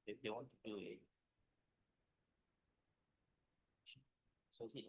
If they want to do it, so see,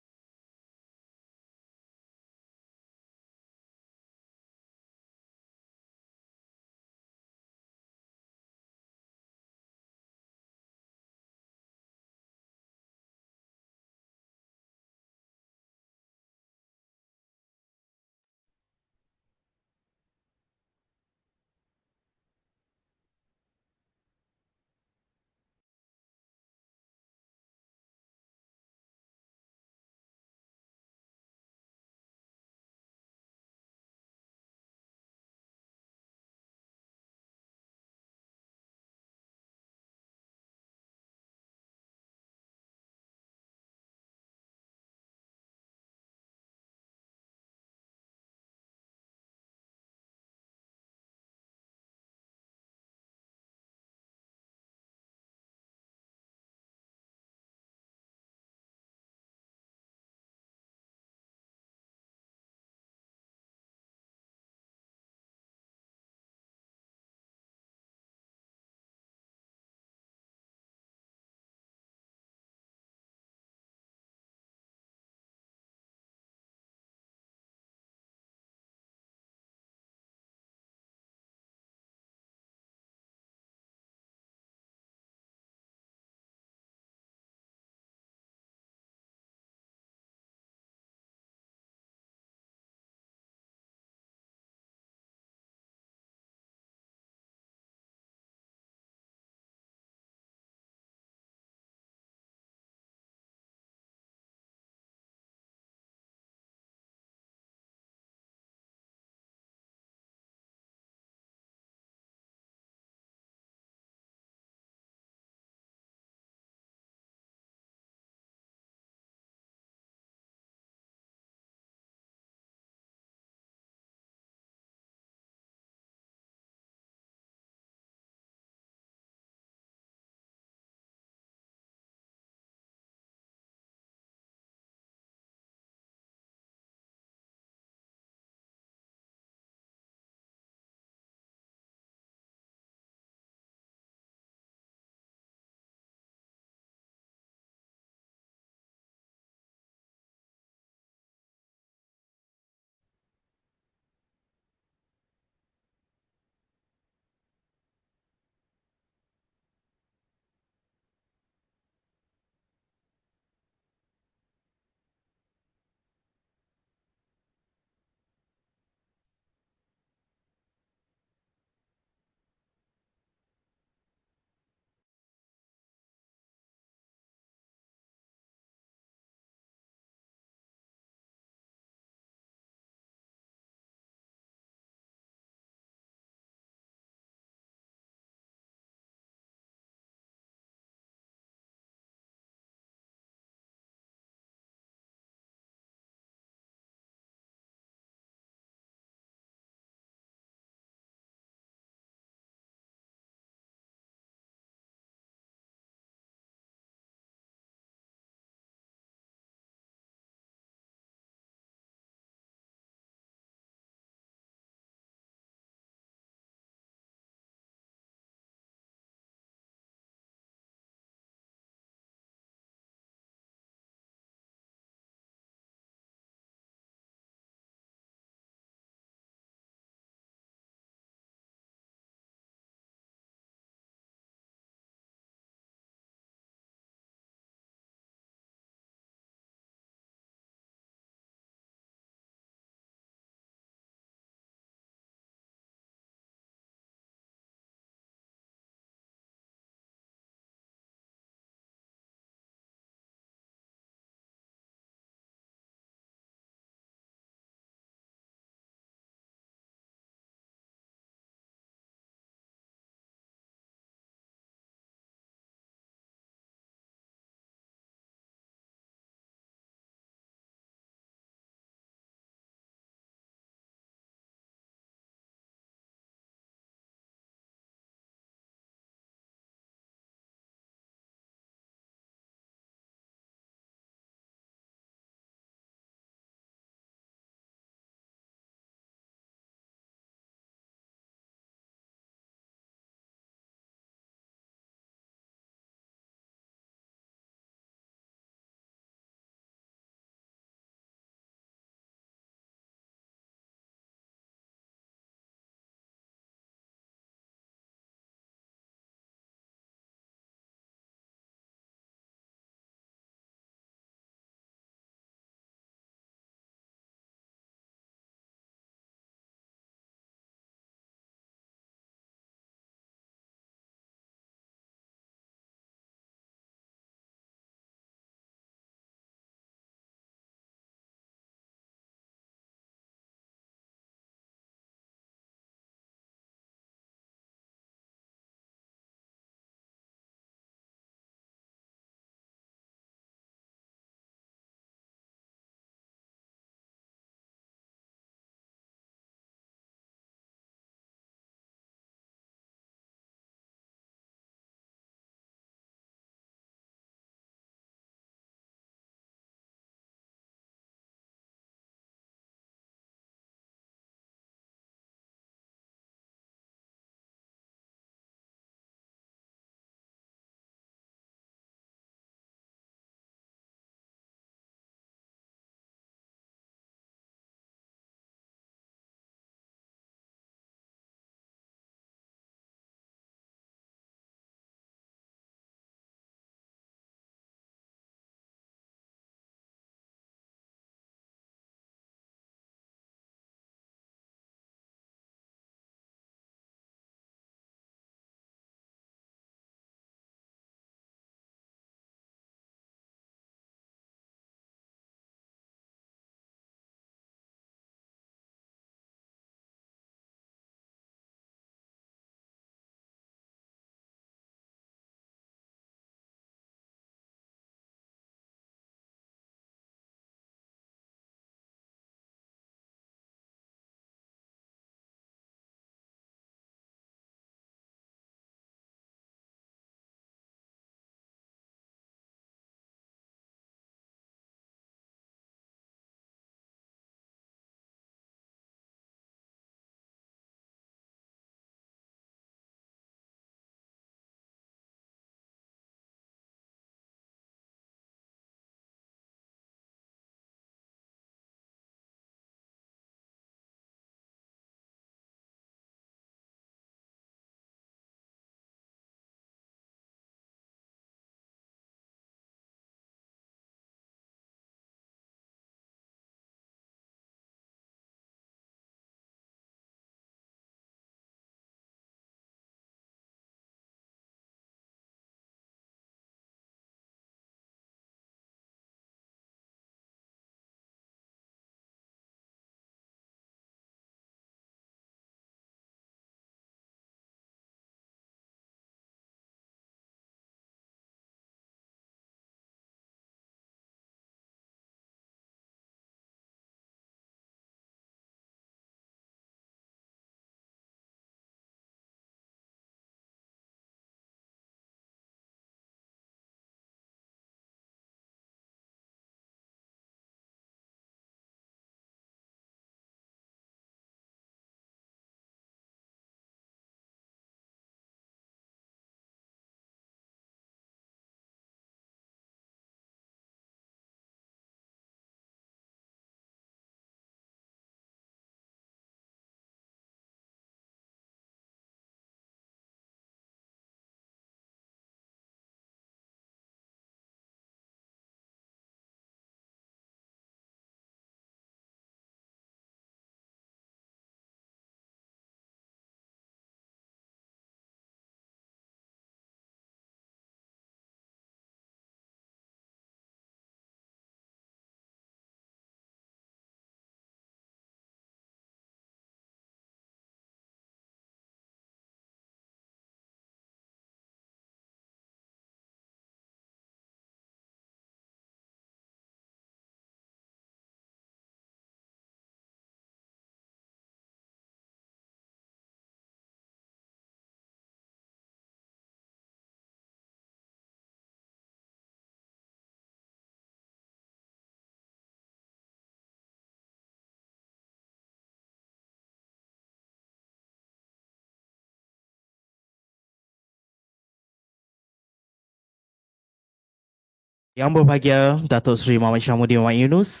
Yang berbahagia Datuk Seri Muhammad Syahmuddin Muhammad Yunus,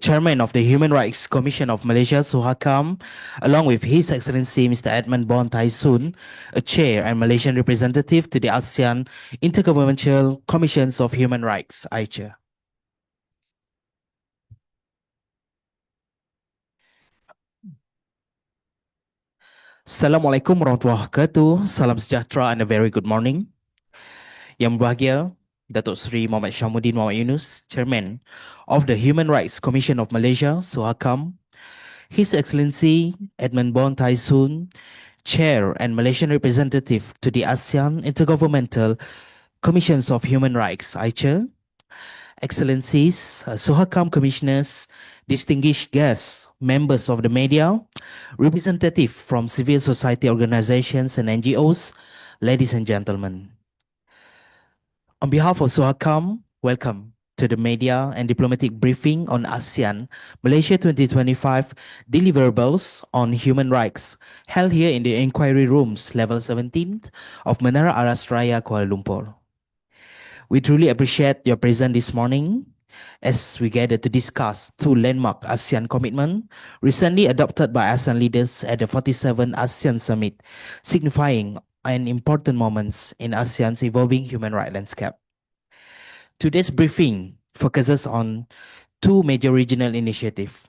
Chairman of the Human Rights Commission of Malaysia, SUHAKAM, along with His Excellency Mr. Edmund Bon Tai Soon, a Chair and Malaysian representative to the ASEAN Intergovernmental Commissions of Human Rights, AICHR. Assalamualaikum warahmatullahi wabarakatuh. Salam sejahtera and a very good morning. Yang berbahagia Datuk Seri Muhammad Syahmuddin Muhammad Yunus, Chairman of the Human Rights Commission of Malaysia, SUHAKAM, His Excellency Edmund Bon Tai Soon, Chair and Malaysian representative to the ASEAN Intergovernmental Commissions of Human Rights, AICHR, Excellencies, SUHAKAM Commissioners, distinguished guests, members of the media, representatives from civil society organizations and NGOs, ladies and gentlemen. On behalf of SUHAKAM, welcome to the media and diplomatic briefing on ASEAN Malaysia 2025 Deliverables on Human Rights, held here in the Inquiry Rooms, Level 17 of Menara Aras Raya, Kuala Lumpur. We truly appreciate your presence this morning as we gather to discuss two landmark ASEAN commitments recently adopted by ASEAN leaders at the 47th ASEAN Summit, signifying an important moment in ASEAN's evolving human rights landscape. Today's briefing focuses on two major regional initiatives.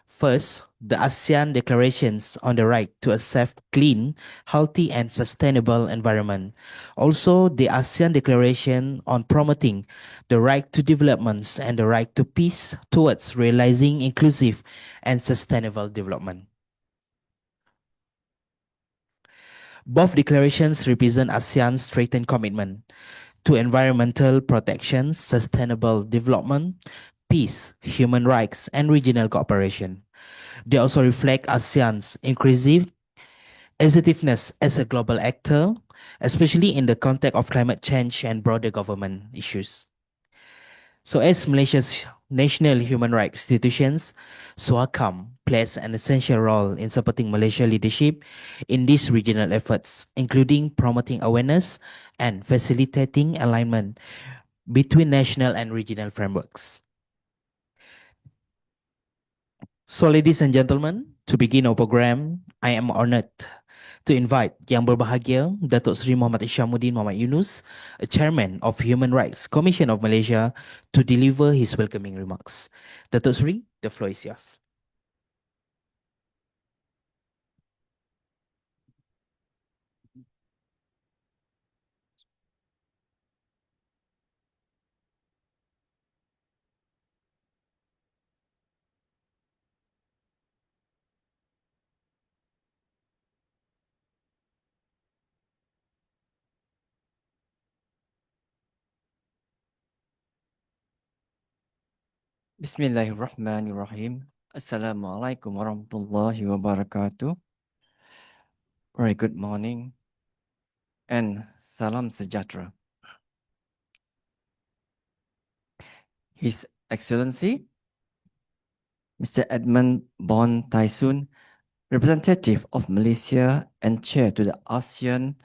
First, the ASEAN Declarations on the right to a safe, clean, healthy, and sustainable environment. Also, the ASEAN Declaration on promoting the right to development and the right to peace towards realizing inclusive and sustainable development. Both declarations represent ASEAN's strengthened commitment to environmental protection, sustainable development, peace, human rights, and regional cooperation. They also reflect ASEAN's increasing assertiveness as a global actor, especially in the context of climate change and broader government issues. So as Malaysia's national human rights institutions, SUHAKAM plays an essential role in supporting Malaysia leadership in these regional efforts, including promoting awareness and facilitating alignment between national and regional frameworks. So ladies and gentlemen, to begin our program, I am honored to invite Yang Berbahagia Datuk Seri Muhammad Syahmuddin Muhammad Yunus, a Chairman of Human Rights Commission of Malaysia, to deliver his welcoming remarks. Datuk Seri, the floor is yours. Bismillahirrahmanirrahim. Assalamualaikum warahmatullahi wabarakatuh. Very good morning and salam sejahtera. His Excellency, Mr. Edmund Bon Tai Soon, representative of Malaysia and chair to the ASEAN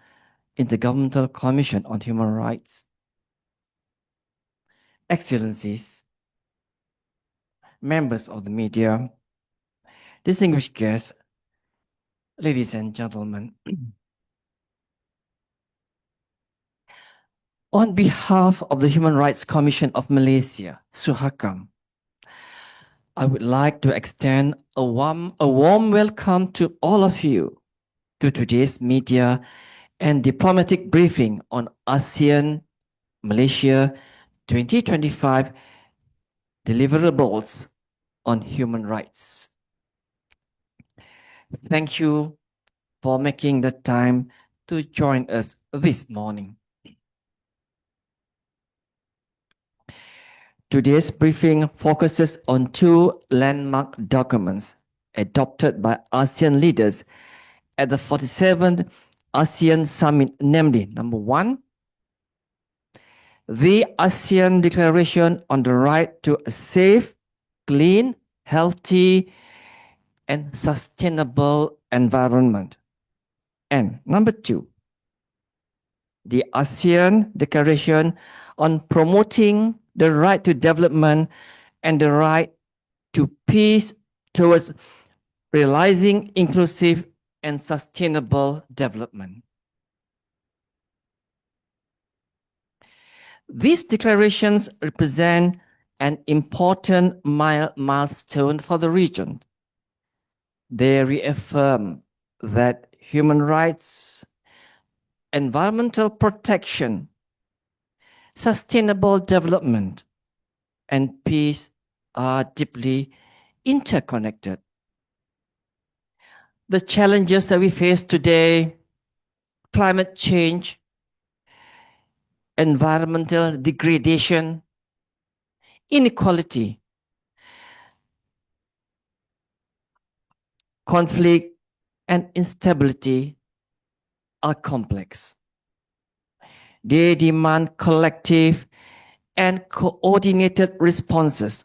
Intergovernmental Commission on Human Rights. Excellencies, members of the media, distinguished guests, ladies and gentlemen. On behalf of the Human Rights Commission of Malaysia, SUHAKAM, I would like to extend a warm welcome to all of you to today's media and diplomatic briefing on ASEAN Malaysia 2025 Deliverables on Human Rights. Thank you for making the time to join us this morning. Today's briefing focuses on two landmark documents adopted by ASEAN leaders at the 47th ASEAN Summit, namely, number one, the ASEAN Declaration on the right to a safe, clean, healthy, and sustainable environment. And number two, the ASEAN Declaration on promoting the right to development, and the right to peace towards realizing inclusive and sustainable development. These declarations represent an important milestone for the region. They reaffirm that human rights, environmental protection, sustainable development, and peace are deeply interconnected. The challenges that we face today, climate change, environmental degradation, inequality, conflict, and instability are complex. They demand collective and coordinated responses.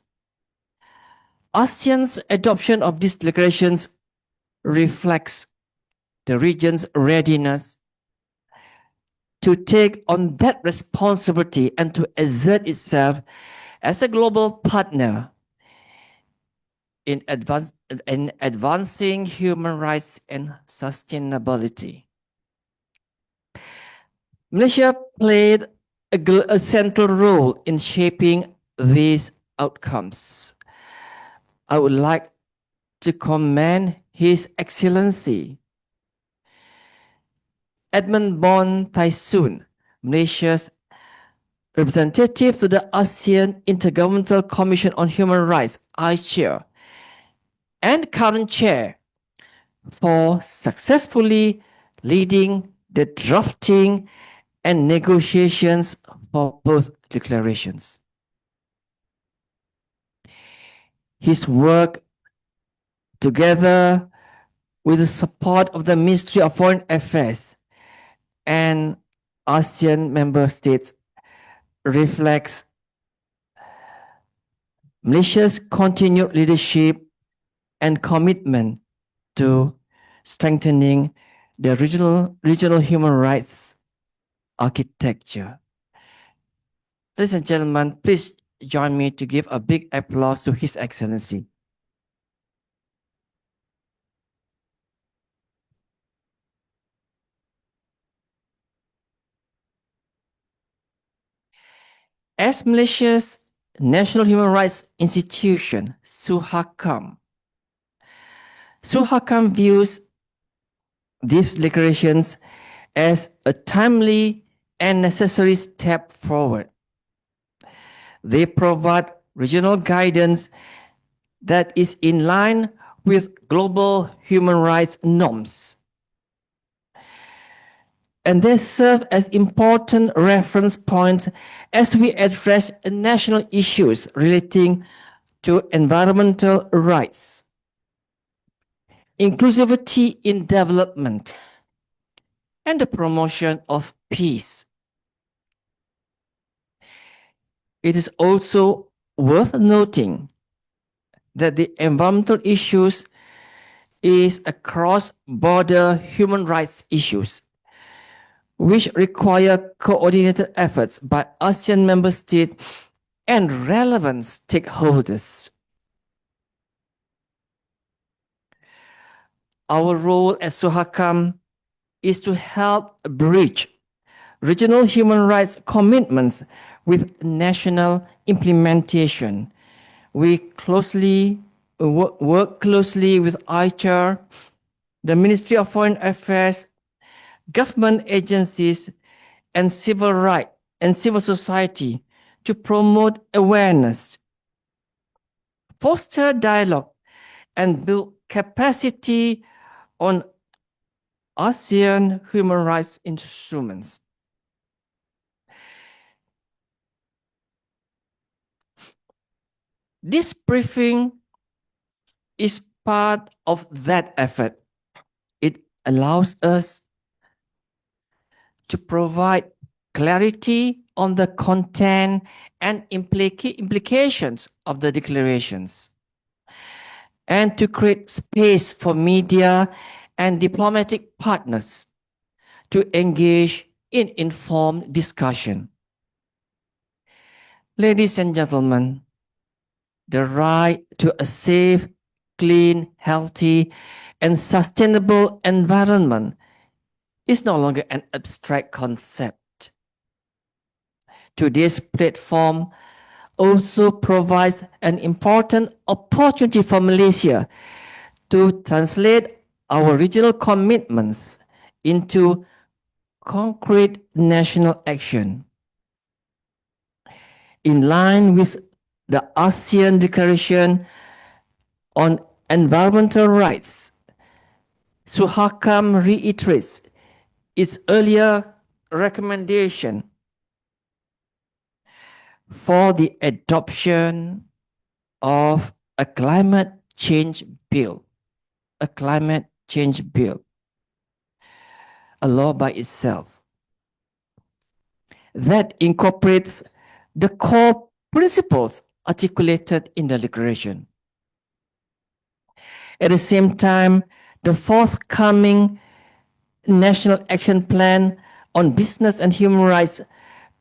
ASEAN's adoption of these declarations reflects the region's readiness to take on that responsibility and to exert itself as a global partner in advancing human rights and sustainability. Malaysia played a central role in shaping these outcomes. I would like to commend His Excellency Edmund Bon Taisun, Malaysia's representative to the ASEAN Intergovernmental Commission on Human Rights, AICHR, and current chair, for successfully leading the drafting and negotiations for both declarations. His work, together with the support of the Ministry of Foreign Affairs and ASEAN member states, reflects Malaysia's continued leadership and commitment to strengthening the regional human rights architecture. Ladies and gentlemen, please join me to give a big applause to His Excellency. As Malaysia's National Human Rights Institution, SUHAKAM views these declarations as a timely and necessary step forward. They provide regional guidance that is in line with global human rights norms, and they serve as important reference points as we address national issues relating to environmental rights, inclusivity in development, and the promotion of peace. It is also worth noting that the environmental issues is a cross-border human rights issues, which require coordinated efforts by ASEAN member states and relevant stakeholders. Our role as SUHAKAM is to help bridge regional human rights commitments with national implementation. We work closely with AICHR, the Ministry of Foreign Affairs, government agencies, and civil rights and civil society to promote awareness, foster dialogue, and build capacity on ASEAN human rights instruments. This briefing is part of that effort. It allows us to provide clarity on the content and implications of the declarations, and to create space for media and diplomatic partners to engage in informed discussion. Ladies and gentlemen, the right to a safe, clean, healthy, and sustainable environment is no longer an abstract concept. Today's platform also provides an important opportunity for Malaysia to translate our regional commitments into concrete national action. In line with the ASEAN Declaration on Environmental Rights, SUHAKAM reiterates its earlier recommendation for the adoption of a climate change bill, a law by itself that incorporates the core principles articulated in the declaration. At the same time, the forthcoming National Action Plan on Business and Human Rights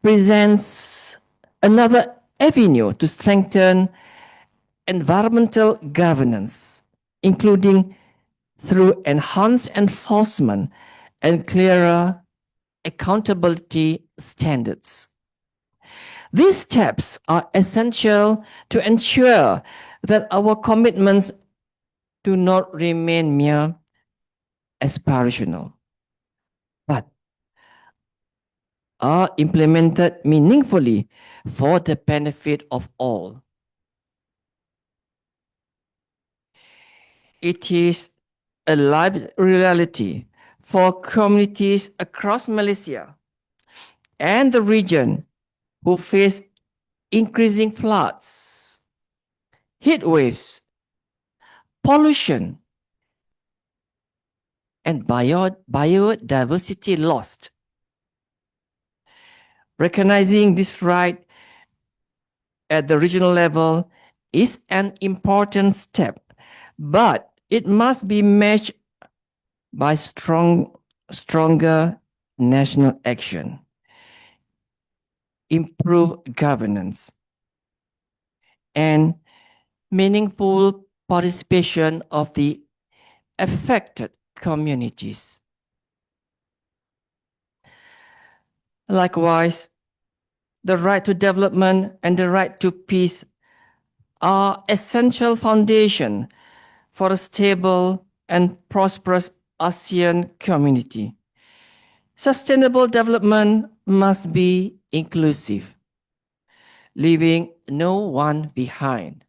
presents another avenue to strengthen environmental governance, including through enhanced enforcement and clearer accountability standards. These steps are essential to ensure that our commitments do not remain mere aspirational, but are implemented meaningfully for the benefit of all. It is a live reality for communities across Malaysia and the region who face increasing floods, heat waves, pollution, and biodiversity loss. Recognizing this right at the regional level is an important step, but it must be matched by stronger national action, improved governance, and meaningful participation of the affected communities. Likewise, the right to development and the right to peace are essential foundation for a stable and prosperous ASEAN community. Sustainable development must be inclusive, leaving no one behind.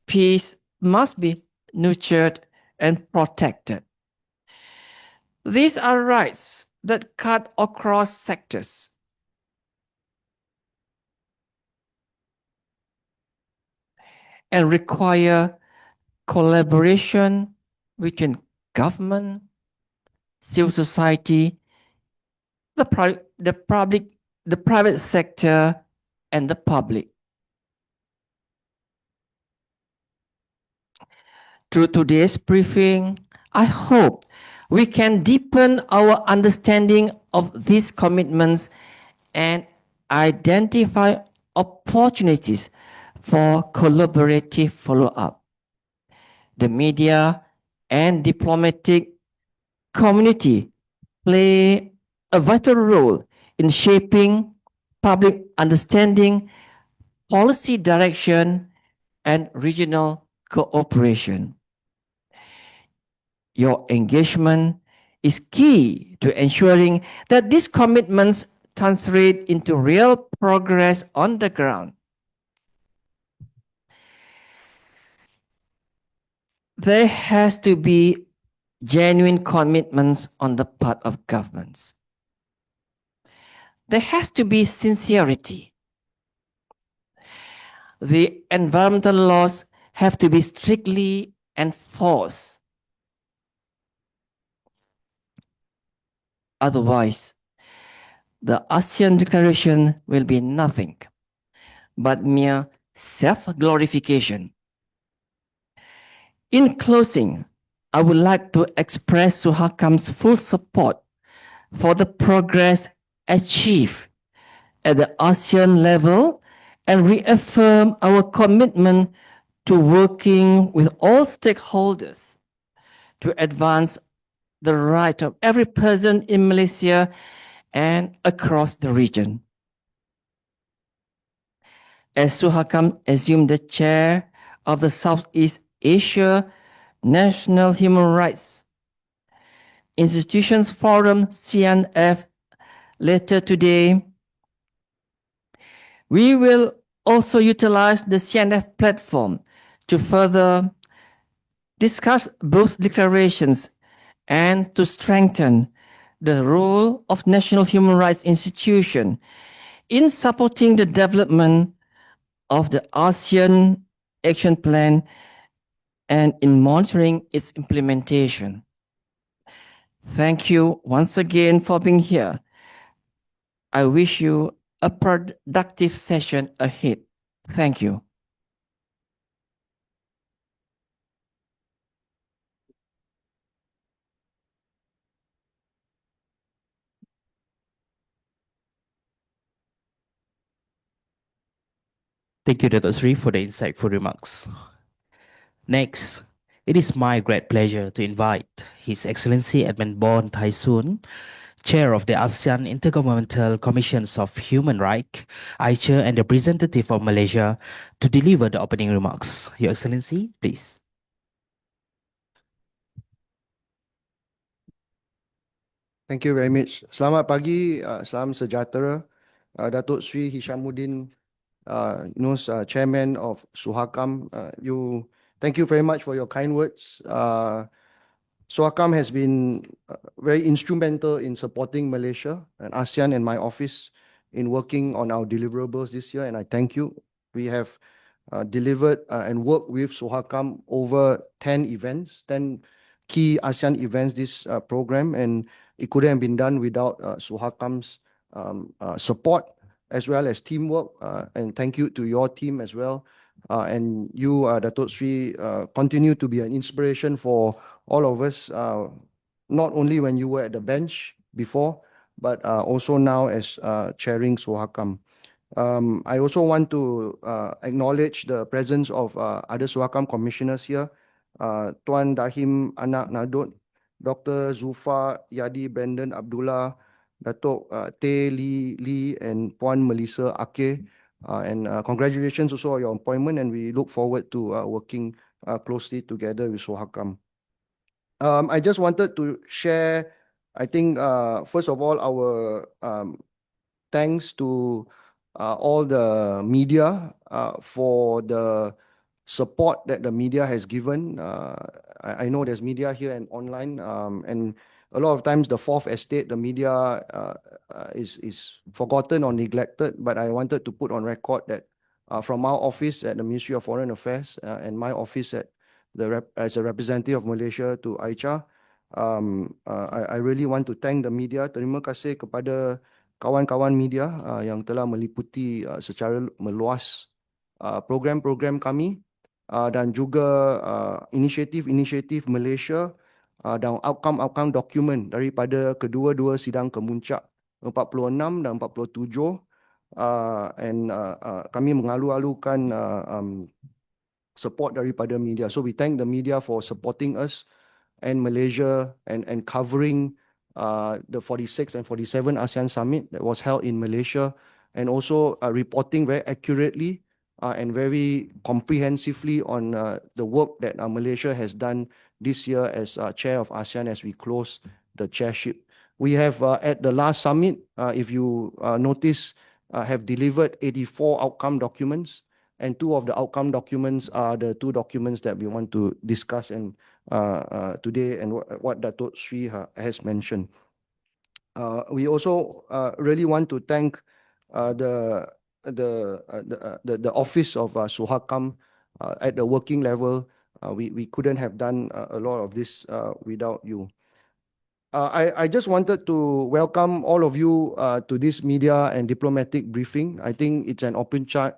Peace must be nurtured and protected. These are rights that cut across sectors. And require collaboration between government, civil society, the private sector, and the public. Through today's briefing, I hope we can deepen our understanding of these commitments and identify opportunities for collaborative follow-up. The media and diplomatic community play a vital role in shaping public understanding, policy direction, and regional cooperation. Your engagement is key to ensuring that these commitments translate into real progress on the ground. There has to be genuine commitments on the part of governments. There has to be sincerity. The environmental laws have to be strictly enforced. Otherwise, the ASEAN Declaration will be nothing but mere self-glorification. In closing, I would like to express SUHAKAM's full support for the progress achieved at the ASEAN level and reaffirm our commitment to working with all stakeholders to advance the right of every person in Malaysia and across the region. As SUHAKAM assumed the chair of the Southeast Asia National Human Rights Institutions Forum, CNF, later today, we will also utilize the CNF platform to further discuss both declarations and to strengthen the role of national human rights institutions in supporting the development of the ASEAN Action Plan and in monitoring its implementation. Thank you once again for being here. I wish you a productive session ahead. Thank you. Thank you, Dr. Sri, for the insightful remarks. Next, it is my great pleasure to invite His Excellency Edmund Bon Tai Soon, Chair of the ASEAN Intergovernmental Commissions of Human Rights, AICHR, and representative of Malaysia, to deliver the opening remarks. Your Excellency, please. Thank you very much. Selamat pagi, salam sejahtera. Datuk Sri Hishamuddin, Chairman of SUHAKAM. Thank you very much for your kind words. SUHAKAM has been very instrumental in supporting Malaysia and ASEAN and my office in working on our deliverables this year, and I thank you. We have delivered and worked with SUHAKAM over 10 events, 10 key ASEAN events this program, and it couldn't have been done without SUHAKAM's support as well as teamwork, and thank you to your team as well. And you, Datuk Sri, continue to be an inspiration for all of us, not only when you were at the bench before, but also now as chairing SUHAKAM. I also want to acknowledge the presence of other SUHAKAM commissioners here, Tuan Dahim Anak Nadut, Dr. Zulfa Yadi Brandon Abdullah, Datuk Tay Lee, and Puan Melissa Ake. And congratulations also on your appointment, and we look forward to working closely together with SUHAKAM. I just wanted to share, I think, first of all, our thanks to all the media for the support that the media has given. I know there's media here and online, and a lot of times the fourth estate, the media is forgotten or neglected, but I wanted to put on record that from our office at the Ministry of Foreign Affairs and my office as a representative of Malaysia to AICHR, I really want to thank the media. Terima kasih kepada kawan-kawan media yang telah meliputi secara meluas program-program kami dan juga inisiatif-inisiatif Malaysia dan outcome dokumen daripada kedua-dua sidang kemuncak 46 dan 47, and kami mengalu-alukan support daripada media. So we thank the media for supporting us and Malaysia and covering the 46th and 47 ASEAN Summit that was held in Malaysia, and also reporting very accurately and very comprehensively on the work that Malaysia has done this year as chair of ASEAN as we close the chairship. We have at the last summit, if you notice, have delivered 84 outcome documents, and 2 of the outcome documents are the 2 documents that we want to discuss and today, and what Datuk Sri has mentioned. We also really want to thank the office of SUHAKAM at the working level. We couldn't have done a lot of this without you. I just wanted to welcome all of you to this media and diplomatic briefing. I think it's an opportunity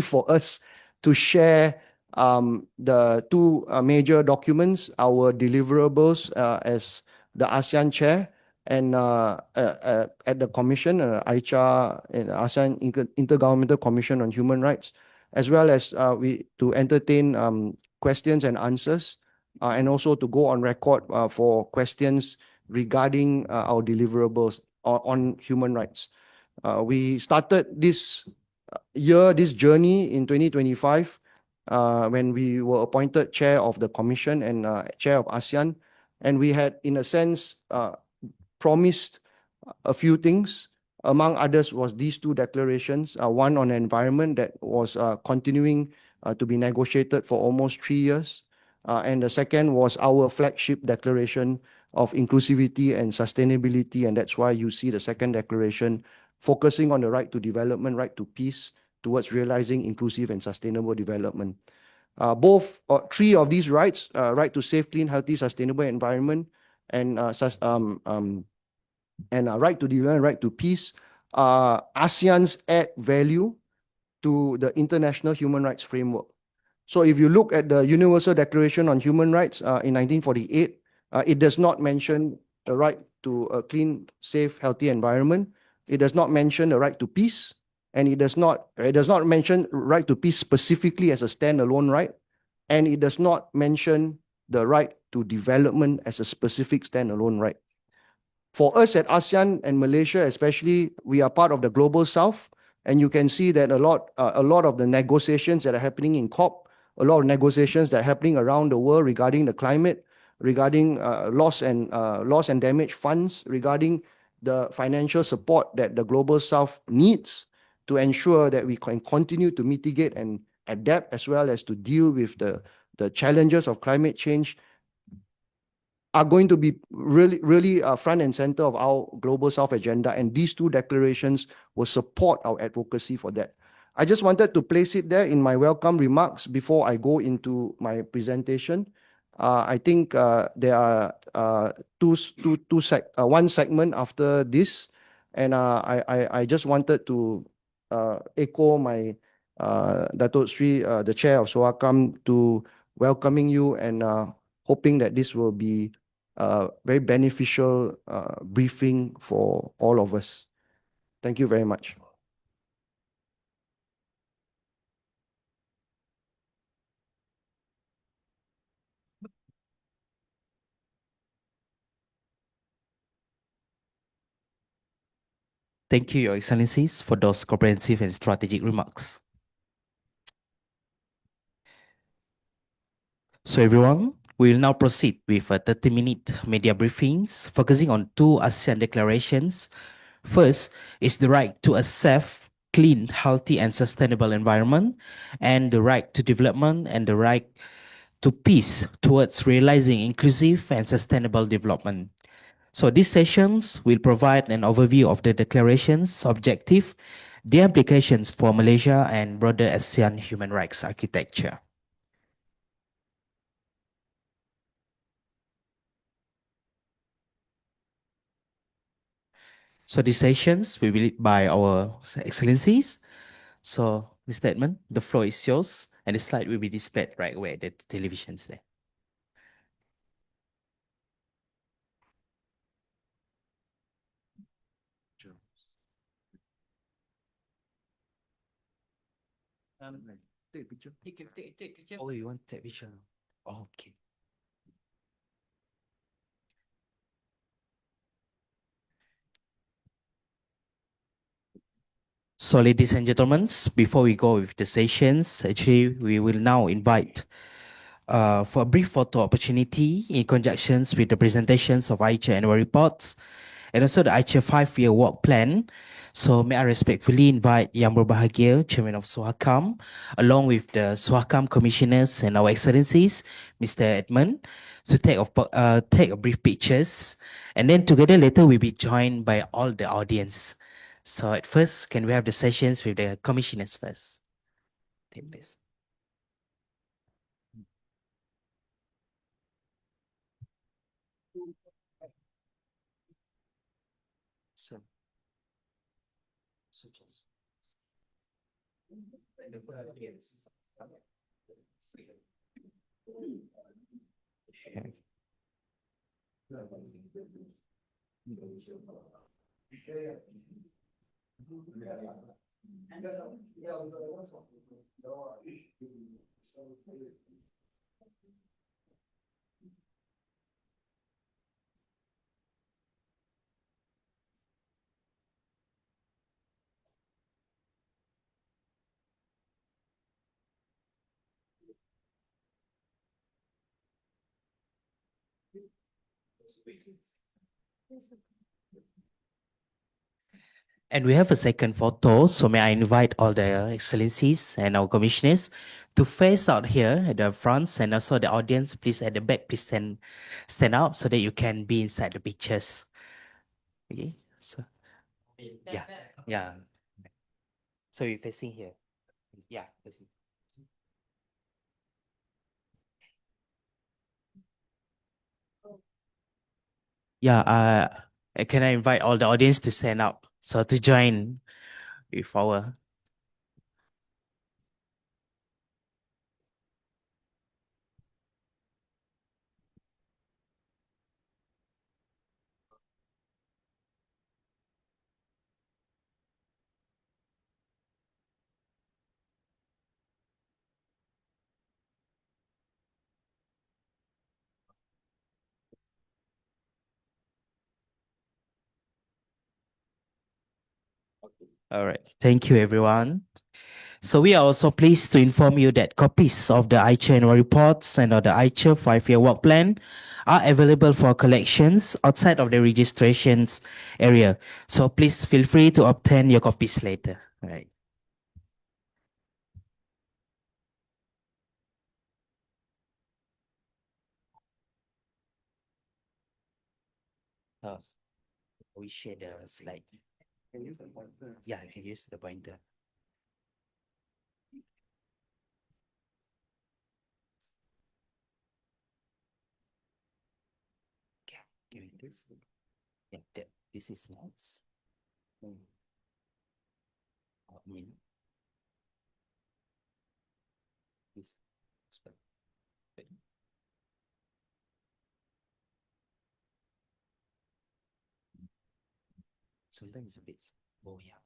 for us to share the 2 major documents, our deliverables as the ASEAN chair, and at the Commission, AICHR, and ASEAN Intergovernmental Commission on Human Rights, as well as we to entertain questions and answers, and also to go on record for questions regarding our deliverables on human rights. We started this this journey in 2025 when we were appointed chair of the Commission and chair of ASEAN, and we had, in a sense, promised a few things. Among others was these two declarations, one on environment that was continuing to be negotiated for almost 3 years. And the second was our flagship declaration of inclusivity and sustainability. And that's why you see the second declaration focusing on the right to development, right to peace, towards realizing inclusive and sustainable development. Three of these rights, right to safe, clean, healthy, sustainable environment, and right to development, right to peace, ASEAN's add value to the international human rights framework. So if you look at the Universal Declaration on Human Rights in 1948, it does not mention the right to a clean, safe, healthy environment. It does not mention the right to peace, and it does not mention right to peace specifically as a standalone right, and it does not mention the right to development as a specific standalone right. For us at ASEAN and Malaysia especially, we are part of the Global South, and you can see that a lot of the negotiations that are happening in COP, a lot of negotiations that are happening around the world regarding the climate, regarding loss and damage funds, regarding the financial support that the Global South needs to ensure that we can continue to mitigate and adapt, as well as to deal with the challenges of climate change, are going to be really front and center of our Global South agenda, and these two declarations will support our advocacy for that. I just wanted to place it there in my welcome remarks before I go into my presentation. I think there are one segment after this, and I just wanted to echo my Datuk Sri, the chair of SUHAKAM, to welcoming you and hoping that this will be very beneficial briefing for all of us. Thank you very much. Thank you, Your Excellencies, for those comprehensive and strategic remarks. So everyone, we will now proceed with a 30-minute media briefings focusing on two ASEAN declarations. First is the right to a safe, clean, healthy, and sustainable environment, and the right to development and the right to peace towards realizing inclusive and sustainable development. So these sessions will provide an overview of the declaration's objective, the implications for Malaysia, and broader ASEAN human rights architecture. So these sessions will be led by our excellencies. So, Mr. Edmund, the floor is yours, and the slide will be displayed right away at the televisions there. Take a picture. Take picture. Oh, you want to take picture? Oh, okay. So, ladies and gentlemen, before we go with the sessions, actually, we will now invite for a brief photo opportunity in conjunction with the presentations of AICHR annual reports and also the AICHR 5-year work plan. So may I respectfully invite Yang Berbahagia, Chairman of SUHAKAM, along with the SUHAKAM Commissioners and our Excellencies, Mr. Edmund, to take a brief pictures. And then together later we'll be joined by all the audience. So at first, can we have the sessions with the Commissioners first? Take place. So, yes. And we have a second photo, so may I invite all the excellencies and our commissioners to face out here at the front, and also the audience, please at the back, please stand up so that you can be inside the pictures. Okay, so yeah. So you're facing here. Yeah, facing. Yeah, can I invite all the audience to stand up so to join with our. All right, thank you everyone. So we are also pleased to inform you that copies of the AICHR annual reports and of the AICHR 5-year work plan are available for collections outside of the registrations area. So please feel free to obtain your copies later. All right. We share the slide. Yeah, I can use the pointer. Okay, give me this. Yeah, this is nice. I mean, this. Sometimes a bit. Oh yeah.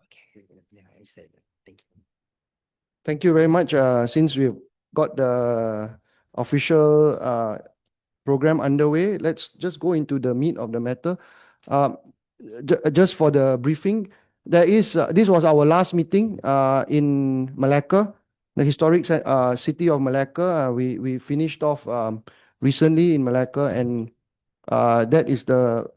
Okay. Yeah, I said that. Thank you. Thank you very much. Since we've got the official program underway, let's just go into the meat of the matter. Just for the briefing, this was our last meeting in Malacca, the historic city of Malacca. We finished off recently in Malacca, and that is the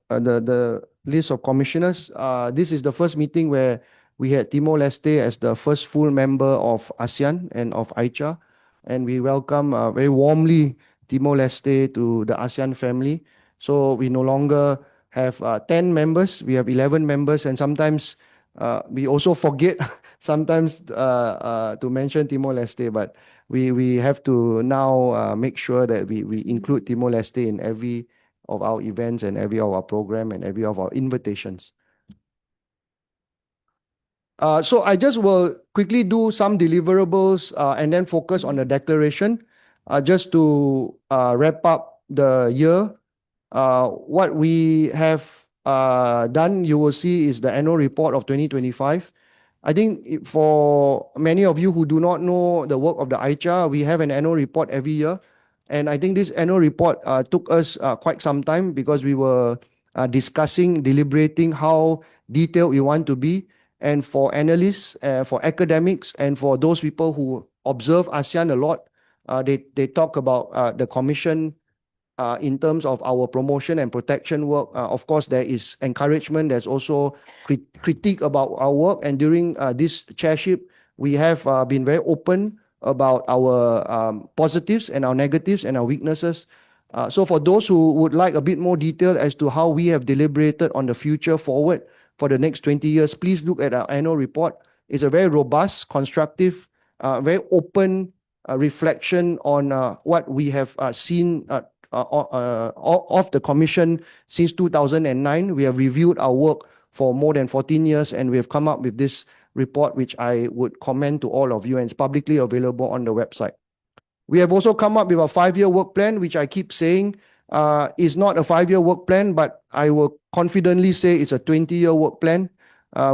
list of commissioners. This is the first meeting where we had Timor-Leste as the first full member of ASEAN and of AICHR, and we welcome very warmly Timor-Leste to the ASEAN family. So we no longer have 10 members, we have 11 members, and sometimes we also forget sometimes to mention Timor-Leste, but we have to now make sure that we include Timor-Leste in every of our events and every of our program and every of our invitations. So I just will quickly do some deliverables and then focus on the declaration just to wrap up the year. What we have done, you will see, is the annual report of 2025. I think for many of you who do not know the work of the AICHR, we have an annual report every year. And I think this annual report took us quite some time because we were discussing, deliberating how detailed we want to be. And for analysts, for academics, and for those people who observe ASEAN a lot, they talk about the Commission in terms of our promotion and protection work. Of course, there is encouragement. There's also critique about our work. And during this chairship, we have been very open about our positives and our negatives and our weaknesses. So for those who would like a bit more detail as to how we have deliberated on the future forward for the next 20 years, please look at our annual report. It's a very robust, constructive, very open reflection on what we have seen of the Commission since 2009. We have reviewed our work for more than 14 years, and we have come up with this report, which I would commend to all of you, and it's publicly available on the website. We have also come up with a 5-year work plan, which I keep saying is not a 5-year work plan, but I will confidently say it's a 20-year work plan.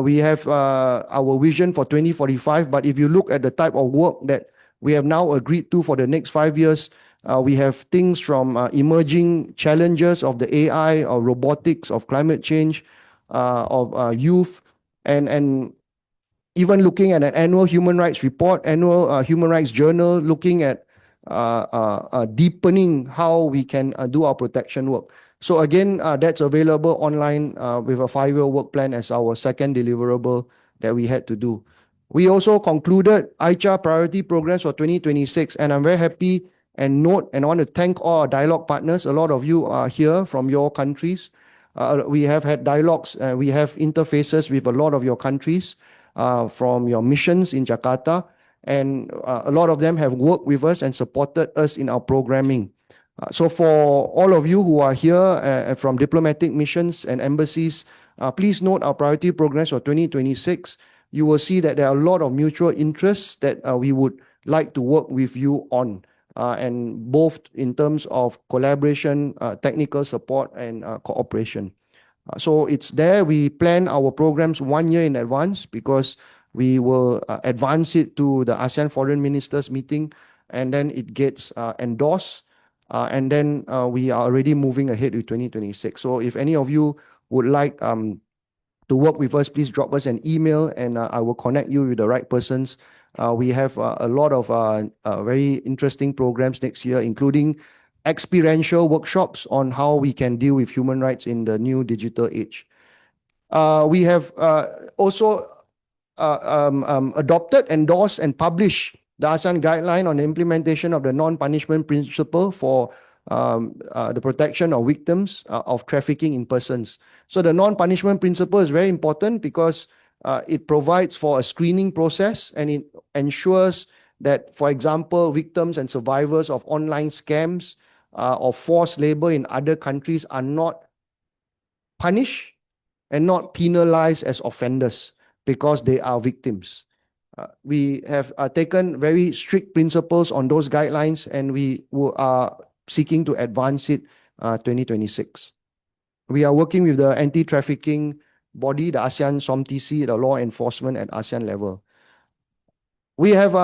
We have our vision for 2045, but if you look at the type of work that we have now agreed to for the next 5 years, we have things from emerging challenges of the AI, of robotics, of climate change, of youth, and even looking at an annual human rights report, annual human rights journal, looking at deepening how we can do our protection work. So again, that's available online with a 5-year work plan as our second deliverable that we had to do. We also concluded AICHR priority programs for 2026, and I'm very happy and I want to thank all our dialogue partners. A lot of you are here from your countries. We have had dialogues, we have interfaces with a lot of your countries from your missions in Jakarta, and a lot of them have worked with us and supported us in our programming. So for all of you who are here from diplomatic missions and embassies, please note our priority programs for 2026. You will see that there are a lot of mutual interests that we would like to work with you on, and both in terms of collaboration, technical support, and cooperation. So it's there. We plan our programs 1 year in advance because we will advance it to the ASEAN Foreign Ministers meeting, and then it gets endorsed, and then we are already moving ahead with 2026. So if any of you would like to work with us, please drop us an email, and I will connect you with the right persons. We have a lot of very interesting programs next year, including experiential workshops on how we can deal with human rights in the new digital age. We have also adopted, endorsed, and published the ASEAN guideline on the implementation of the non-punishment principle for the protection of victims of trafficking in persons. So the non-punishment principle is very important because it provides for a screening process, and it ensures that, for example, victims and survivors of online scams or forced labor in other countries are not punished and not penalized as offenders because they are victims. We have taken very strict principles on those guidelines, and we are seeking to advance it 2026. We are working with the anti-trafficking body, the ASEAN SOMTC, the law enforcement at ASEAN level. We have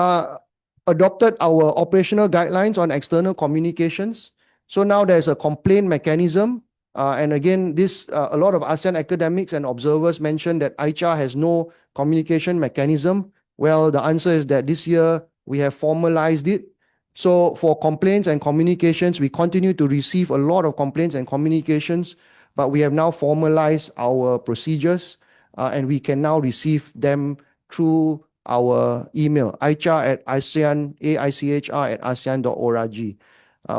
adopted our operational guidelines on external communications. So now there's a complaint mechanism. And again, a lot of ASEAN academics and observers mentioned that AICHR has no communication mechanism. Well, the answer is that this year we have formalized it. So for complaints and communications, we continue to receive a lot of complaints and communications, but we have now formalized our procedures, and we can now receive them through our email, AICHR@ASEAN, AICHR@ASEAN.org.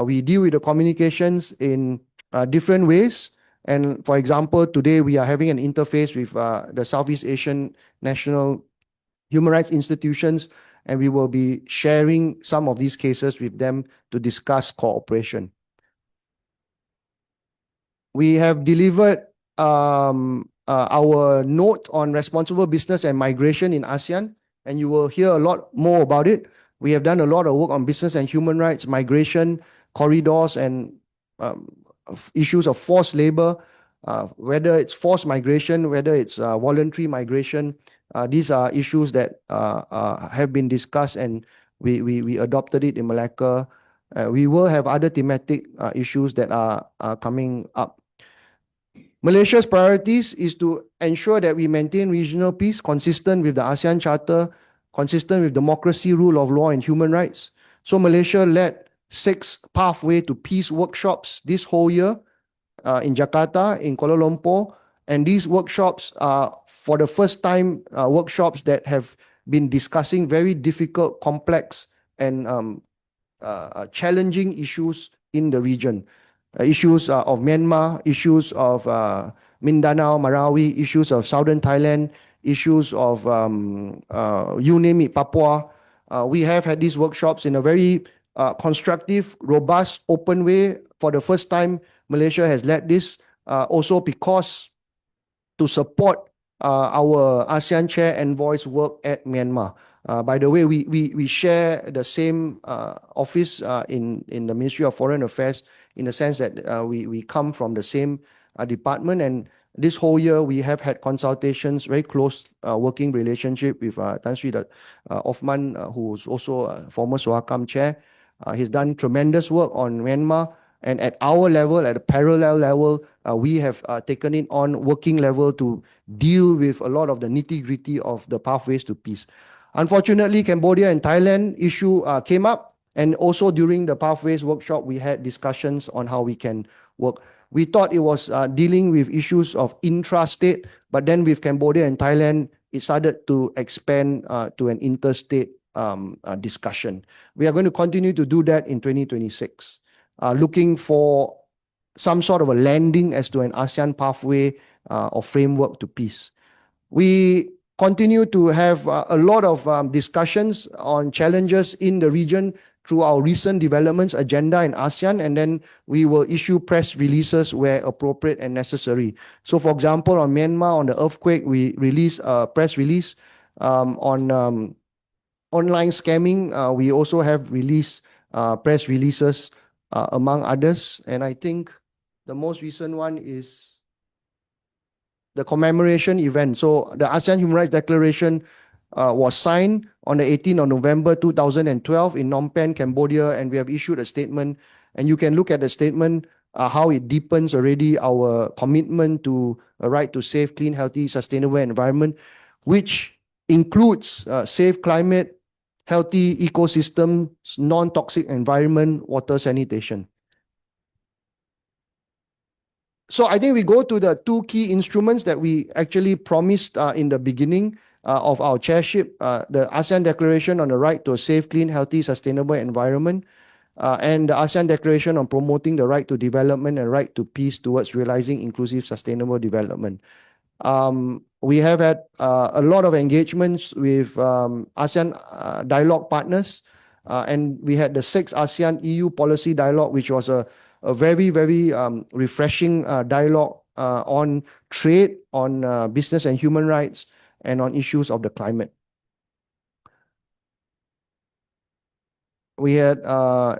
We deal with the communications in different ways. And for example, today we are having an interface with the Southeast Asian National Human Rights Institutions, and we will be sharing some of these cases with them to discuss cooperation. We have delivered our note on responsible business and migration in ASEAN, and you will hear a lot more about it. We have done a lot of work on business and human rights, migration, corridors, and issues of forced labor, whether it's forced migration, whether it's voluntary migration. These are issues that have been discussed, and we adopted it in Malacca. We will have other thematic issues that are coming up. Malaysia's priorities is to ensure that we maintain regional peace consistent with the ASEAN Charter, consistent with democracy, rule of law, and human rights. So Malaysia led 6 Pathway to Peace workshops this whole year in Jakarta, in Kuala Lumpur. And these workshops are, for the first time, workshops that have been discussing very difficult, complex, and challenging issues in the region. Issues of Myanmar, issues of Mindanao, Marawi, issues of Southern Thailand, issues of, you name it, Papua. We have had these workshops in a very constructive, robust, open way. For the first time, Malaysia has led this, also because to support our ASEAN Chair Envoy's work at Myanmar. By the way, we share the same office in the Ministry of Foreign Affairs, in the sense that we come from the same department. And this whole year, we have had consultations, very close working relationship with Tan Sri Othman, who's also a former SUHAKAM chair. He's done tremendous work on Myanmar. And at our level, at a parallel level, we have taken it on working level to deal with a lot of the nitty-gritty of the pathways to peace. Unfortunately, Cambodia and Thailand issue came up, and also during the pathways workshop, we had discussions on how we can work. We thought it was dealing with issues of intra-state, but then with Cambodia and Thailand, it started to expand to an interstate discussion. We are going to continue to do that in 2026, looking for some sort of a landing as to an ASEAN pathway or framework to peace. We continue to have a lot of discussions on challenges in the region through our recent developments agenda in ASEAN, and then we will issue press releases where appropriate and necessary. So, for example, on Myanmar, on the earthquake, we released a press release. On online scamming, we also have released press releases, among others. And I think the most recent one is the commemoration event. So the ASEAN Human Rights Declaration was signed on the 18th of November 2012 in Phnom Penh, Cambodia, and we have issued a statement. And you can look at the statement, how it deepens already our commitment to a right to safe, clean, healthy, sustainable environment, which includes safe climate, healthy ecosystems, non-toxic environment, water sanitation. So I think we go to the two key instruments that we actually promised in the beginning of our chairship, the ASEAN Declaration on the right to a safe, clean, healthy, sustainable environment, and the ASEAN Declaration on promoting the right to development and right to peace towards realizing inclusive, sustainable development. We have had a lot of engagements with ASEAN dialogue partners, and we had the 6th ASEAN EU Policy Dialogue, which was a very, very refreshing dialogue on trade, on business and human rights, and on issues of the climate. We had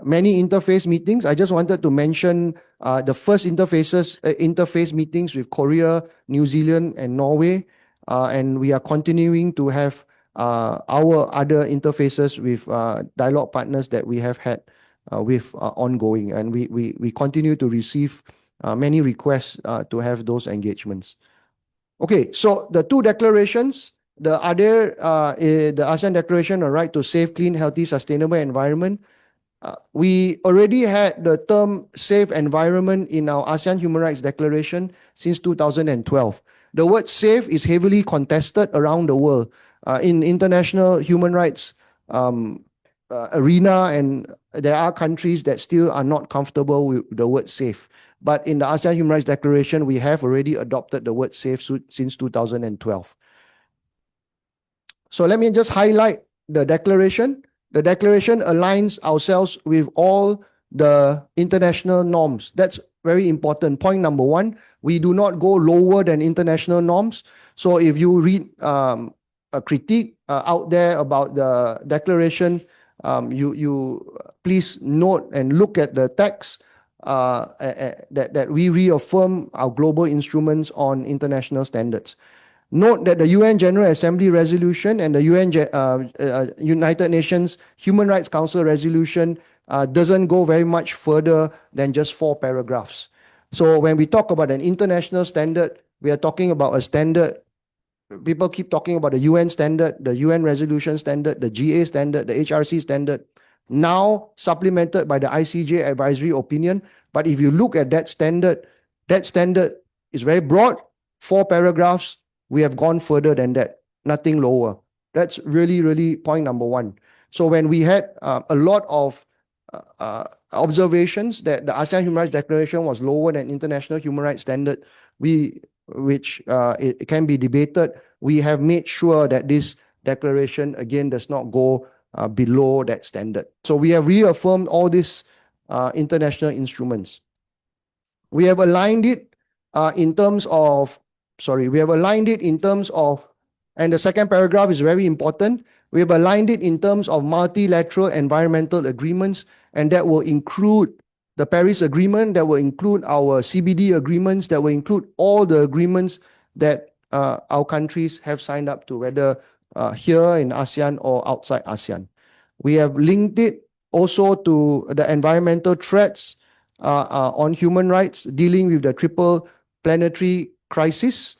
many interface meetings. I just wanted to mention the first interface meetings with Korea, New Zealand, and Norway. And we are continuing to have our other interfaces with dialogue partners that we have had with ongoing. And we continue to receive many requests to have those engagements. Okay, so the two declarations, the other, the ASEAN Declaration on Right to Safe, Clean, Healthy, Sustainable Environment. We already had the term safe environment in our ASEAN Human Rights Declaration since 2012. The word safe is heavily contested around the world in international human rights arena, and there are countries that still are not comfortable with the word safe. But in the ASEAN Human Rights Declaration, we have already adopted the word safe since 2012. So let me just highlight the declaration. The declaration aligns ourselves with all the international norms. That's very important. Point number one, we do not go lower than international norms. So if you read a critique out there about the declaration, you please note and look at the text that we reaffirm our global instruments on international standards. Note that the UN General Assembly resolution and the United Nations Human Rights Council resolution doesn't go very much further than just 4 paragraphs. So when we talk about an international standard, we are talking about a standard. People keep talking about the UN standard, the UN resolution standard, the GA standard, the HRC standard, now supplemented by the ICJ advisory opinion. But if you look at that standard is very broad, 4 paragraphs. We have gone further than that, nothing lower. That's really, really point number one. So when we had a lot of observations that the ASEAN Human Rights Declaration was lower than international human rights standard, which it can be debated, we have made sure that this declaration, again, does not go below that standard. So we have reaffirmed all these international instruments. We have aligned it in terms of we have aligned it in terms of, and the second paragraph is very important. We have aligned it in terms of multilateral environmental agreements, and that will include the Paris Agreement, that will include our CBD agreements, that will include all the agreements that our countries have signed up to, whether here in ASEAN or outside ASEAN. We have linked it also to the environmental threats on human rights, dealing with the triple planetary crisis,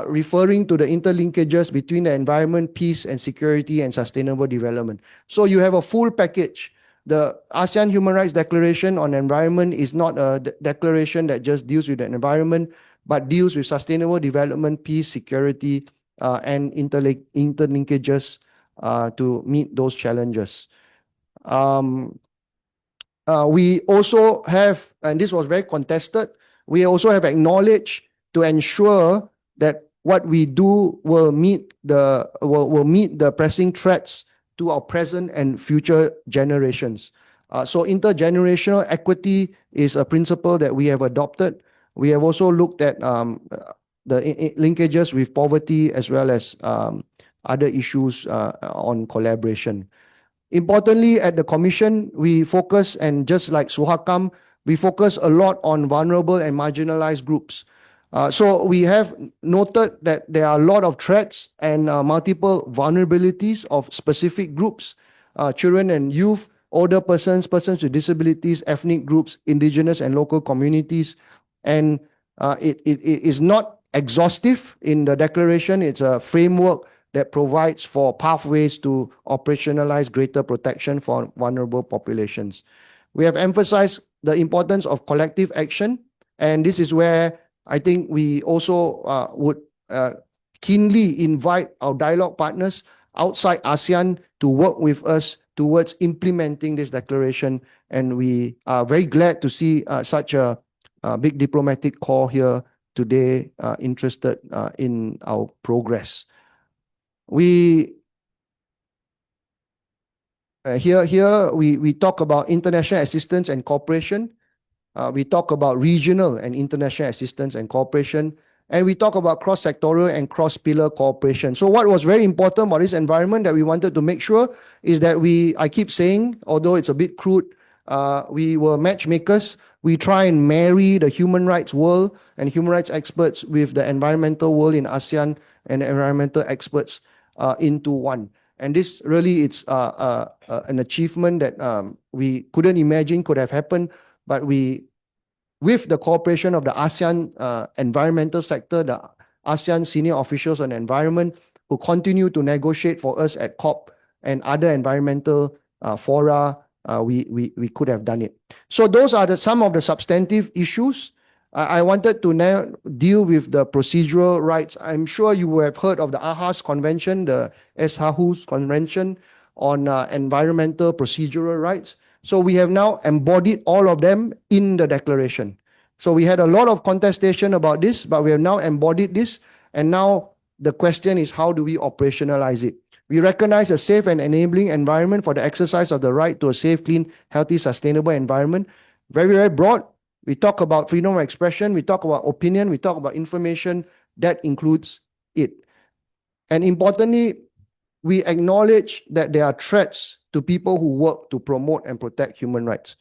referring to the interlinkages between the environment, peace and security and sustainable development. So you have a full package. The ASEAN Human Rights Declaration on Environment is not a declaration that just deals with the environment, but deals with sustainable development, peace, security, and interlinkages to meet those challenges. We also have, and this was very contested, we also have acknowledged to ensure that what we do will meet the pressing threats to our present and future generations. So intergenerational equity is a principle that we have adopted. We have also looked at the linkages with poverty as well as other issues on collaboration. Importantly, at the Commission, we focus, and just like SUHAKAM, we focus a lot on vulnerable and marginalized groups. So we have noted that there are a lot of threats and multiple vulnerabilities of specific groups, children and youth, older persons, persons with disabilities, ethnic groups, indigenous and local communities. And it is not exhaustive in the declaration. It's a framework that provides for pathways to operationalize greater protection for vulnerable populations. We have emphasized the importance of collective action, and this is where I think we also would keenly invite our dialogue partners outside ASEAN to work with us towards implementing this declaration, and we are very glad to see such a big diplomatic corps here today interested in our progress. We here we talk about international assistance and cooperation. We talk about regional and international assistance and cooperation, and we talk about cross-sectoral and cross-pillar cooperation. So what was very important about this environment that we wanted to make sure is that I keep saying, although it's a bit crude, we were matchmakers. We try and marry the human rights world and human rights experts with the environmental world in ASEAN and environmental experts into one. And this really, it's an achievement that we couldn't imagine could have happened, but with the cooperation of the ASEAN environmental sector, the ASEAN senior officials on environment who continue to negotiate for us at COP and other environmental fora, we could have done it. So those are some of the substantive issues. I wanted to now deal with the procedural rights. I'm sure you have heard of the AHAS Convention, the SHAHUS Convention on environmental procedural rights. So we have now embodied all of them in the declaration. So we had a lot of contestation about this, but we have now embodied this. And now the question is, how do we operationalize it? We recognize a safe and enabling environment for the exercise of the right to a safe, clean, healthy, sustainable environment. Very, very broad. We talk about freedom of expression. We talk about opinion. We talk about information. That includes it. And importantly, we acknowledge that there are threats to people who work to promote and protect human rights.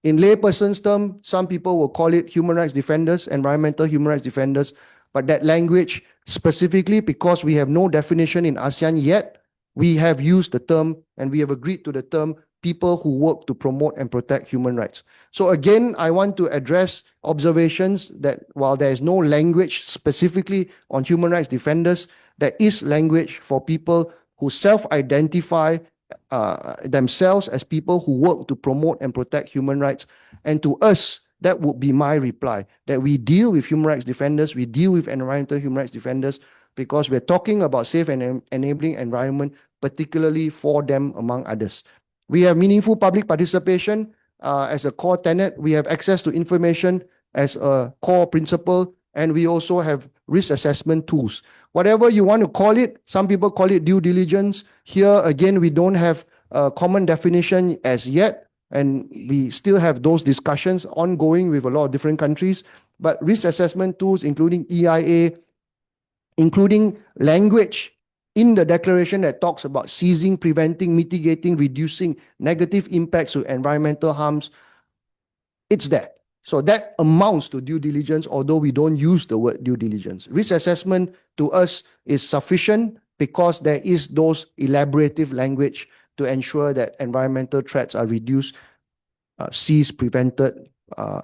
In layperson's term, some people will call it human rights defenders, environmental human rights defenders, but that language specifically, because we have no definition in ASEAN yet, we have used the term and we have agreed to the term people who work to promote and protect human rights. So again, I want to address observations that while there is no language specifically on human rights defenders, there is language for people who self-identify themselves as people who work to promote and protect human rights. And to us, that would be my reply, that we deal with human rights defenders, we deal with environmental human rights defenders, because we're talking about safe and enabling environment, particularly for them, among others. We have meaningful public participation as a core tenet. We have access to information as a core principle, and we also have risk assessment tools. Whatever you want to call it, some people call it due diligence. Here, again, we don't have a common definition as yet, and we still have those discussions ongoing with a lot of different countries. But risk assessment tools, including EIA, including language in the declaration that talks about ceasing, preventing, mitigating, reducing negative impacts to environmental harms. It's there. So that amounts to due diligence, although we don't use the word due diligence. Risk assessment to us is sufficient because there is those elaborative language to ensure that environmental threats are reduced, ceased, prevented,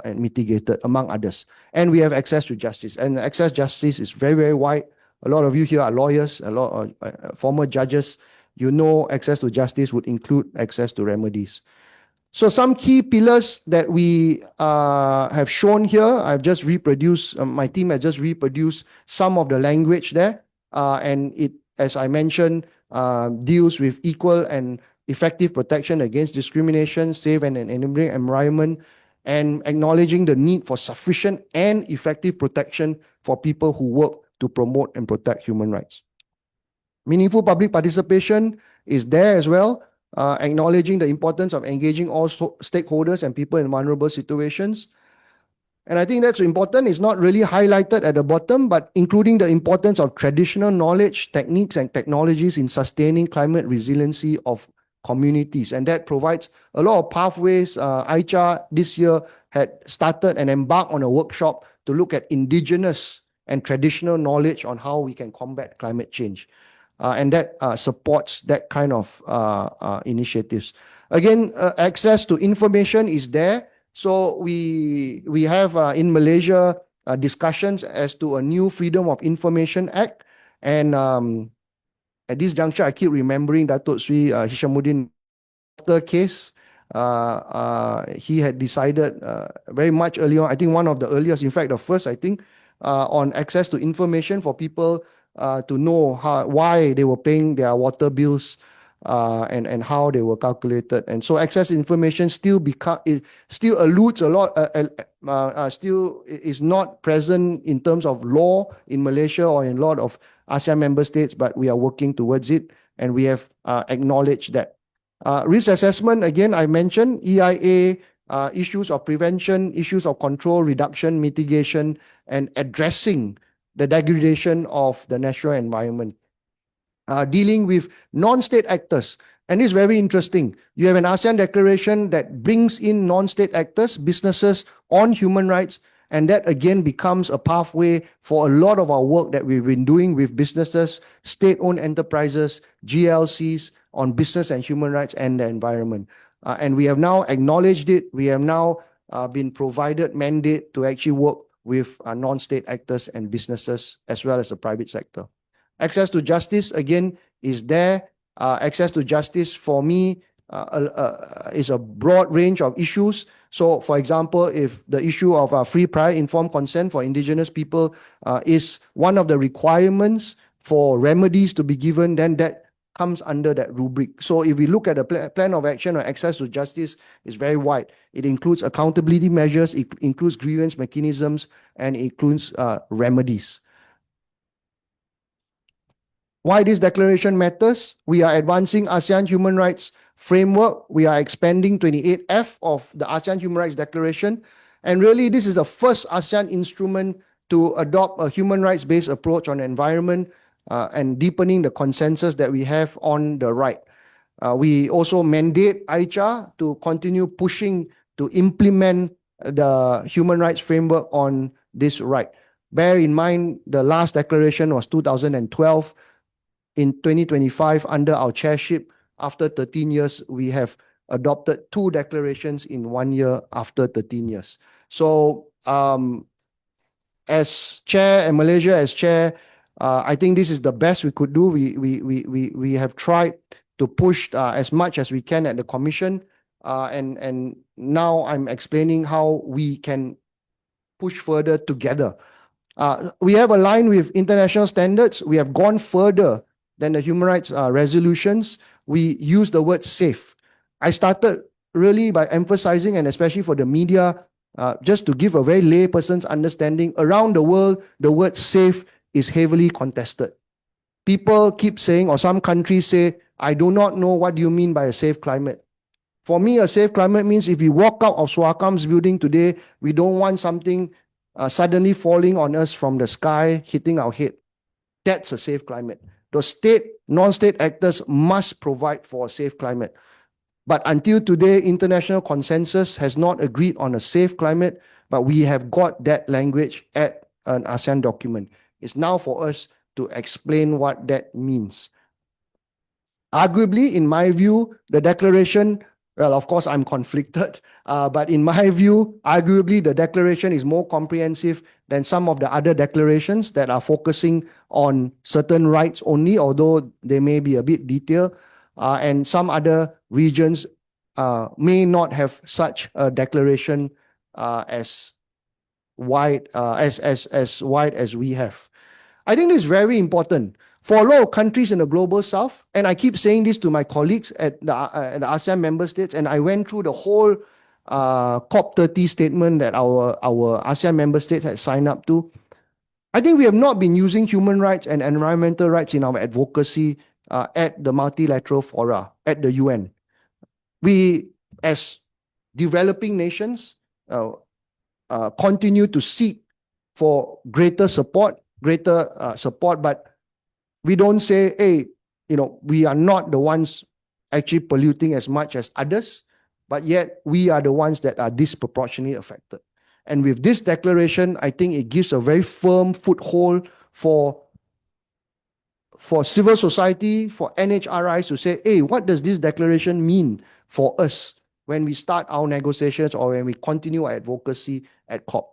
and mitigated, among others. And we have access to justice. And access to justice is very, very wide. A lot of you here are lawyers, a lot of former judges. You know access to justice would include access to remedies. So some key pillars that we have shown here, I've just reproduced, my team has just reproduced some of the language there. And it, as I mentioned, deals with equal and effective protection against discrimination, safe and enabling environment, and acknowledging the need for sufficient and effective protection for people who work to promote and protect human rights. Meaningful public participation is there as well, acknowledging the importance of engaging all stakeholders and people in vulnerable situations. And I think that's important. It's not really highlighted at the bottom, but including the importance of traditional knowledge, techniques, and technologies in sustaining climate resiliency of communities. And that provides a lot of pathways. AICHR this year had started and embarked on a workshop to look at indigenous and traditional knowledge on how we can combat climate change. And that supports that kind of initiatives. Again, access to information is there. So we have in Malaysia discussions as to a new Freedom of Information Act. And at this juncture, I keep remembering Datuk Sri Hishamuddin case. He had decided very much early on, I think one of the earliest, in fact, the first, I think, on access to information for people to know why they were paying their water bills and how they were calculated. And so access to information still eludes a lot, still is not present in terms of law in Malaysia or in a lot of ASEAN member states, but we are working towards it and we have acknowledged that. Risk assessment, again, I mentioned EIA, issues of prevention, issues of control, reduction, mitigation, and addressing the degradation of the natural environment. Dealing with non-state actors. And it's very interesting. You have an ASEAN declaration that brings in non-state actors, businesses on human rights, and that again becomes a pathway for a lot of our work that we've been doing with businesses, state-owned enterprises, GLCs on business and human rights and the environment. And we have now acknowledged it. We have now been provided mandate to actually work with non-state actors and businesses as well as the private sector. Access to justice, again, is there. Access to justice for me is a broad range of issues. So, for example, if the issue of free, prior, informed consent for indigenous people is one of the requirements for remedies to be given, then that comes under that rubric. So if we look at the plan of action on access to justice, it's very wide. It includes accountability measures, it includes grievance mechanisms, and it includes remedies. Why this declaration matters? We are advancing ASEAN Human Rights Framework. We are expanding 28F of the ASEAN Human Rights Declaration. And really, this is the first ASEAN instrument to adopt a human rights-based approach on environment and deepening the consensus that we have on the right. We also mandate AICHR to continue pushing to implement the human rights framework on this right. Bear in mind, the last declaration was 2012. In 2025, under our chairship, after 13 years, we have adopted 2 declarations in 1 year after 13 years. So as chair and Malaysia as chair, I think this is the best we could do. We have tried to push as much as we can at the commission. And now I'm explaining how we can push further together. We have aligned with international standards. We have gone further than the human rights resolutions. We use the word safe. I started really by emphasizing, and especially for the media, just to give a very lay person's understanding, around the world, the word safe is heavily contested. People keep saying, or some countries say, I do not know what you mean by a safe climate. For me, a safe climate means if we walk out of SUHAKAM's building today, we don't want something suddenly falling on us from the sky, hitting our head. that's a safe climate. The state, non-state actors must provide for a safe climate. But until today, international consensus has not agreed on a safe climate, but we have got that language at an ASEAN document. It's now for us to explain what that means. Arguably, in my view, the declaration, well, of course, I'm conflicted, but in my view, arguably, the declaration is more comprehensive than some of the other declarations that are focusing on certain rights only, although they may be a bit detailed, and some other regions may not have such a declaration as wide as we have. I think this is very important. For a lot of countries in the global south, and I keep saying this to my colleagues at the ASEAN member states, and I went through the whole COP30 statement that our ASEAN member states had signed up to. I think we have not been using human rights and environmental rights in our advocacy at the multilateral fora, at the UN. We, as developing nations, continue to seek for greater support, but we don't say, hey, we are not the ones actually polluting as much as others, but yet we are the ones that are disproportionately affected. And with this declaration, I think it gives a very firm foothold for civil society, for NHRIs to say, hey, what does this declaration mean for us when we start our negotiations or when we continue our advocacy at COP?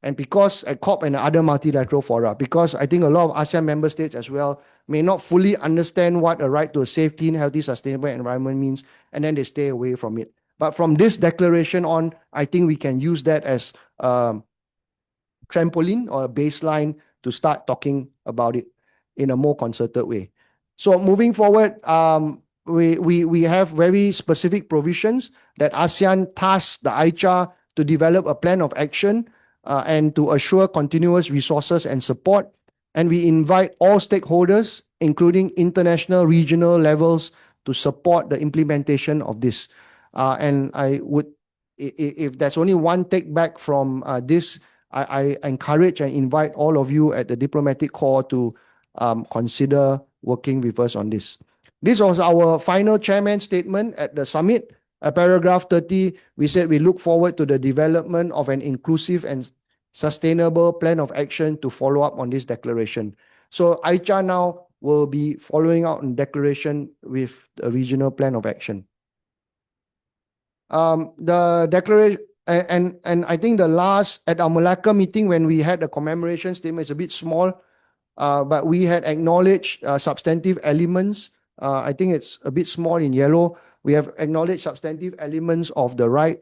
And because at COP and other multilateral fora, because I think a lot of ASEAN member states as well may not fully understand what a right to a safe, clean, healthy, sustainable environment means, and then they stay away from it. But from this declaration on, I think we can use that as a trampoline or a baseline to start talking about it in a more concerted way. So moving forward, we have very specific provisions that ASEAN tasks the AICHR to develop a plan of action and to assure continuous resources and support. And we invite all stakeholders, including international, regional levels, to support the implementation of this. And I would, if there's only one take back from this, I encourage and invite all of you at the diplomatic corps to consider working with us on this. This was our final chairman's statement at the summit. Paragraph 30, we said we look forward to the development of an inclusive and sustainable plan of action to follow up on this declaration. So AICHR now will be following out on declaration with a regional plan of action. The declaration, and I think the last, at our Malacca meeting when we had the commemoration statement, is a bit small, but we had acknowledged substantive elements. I think it's a bit small in yellow. We have acknowledged substantive elements of the right,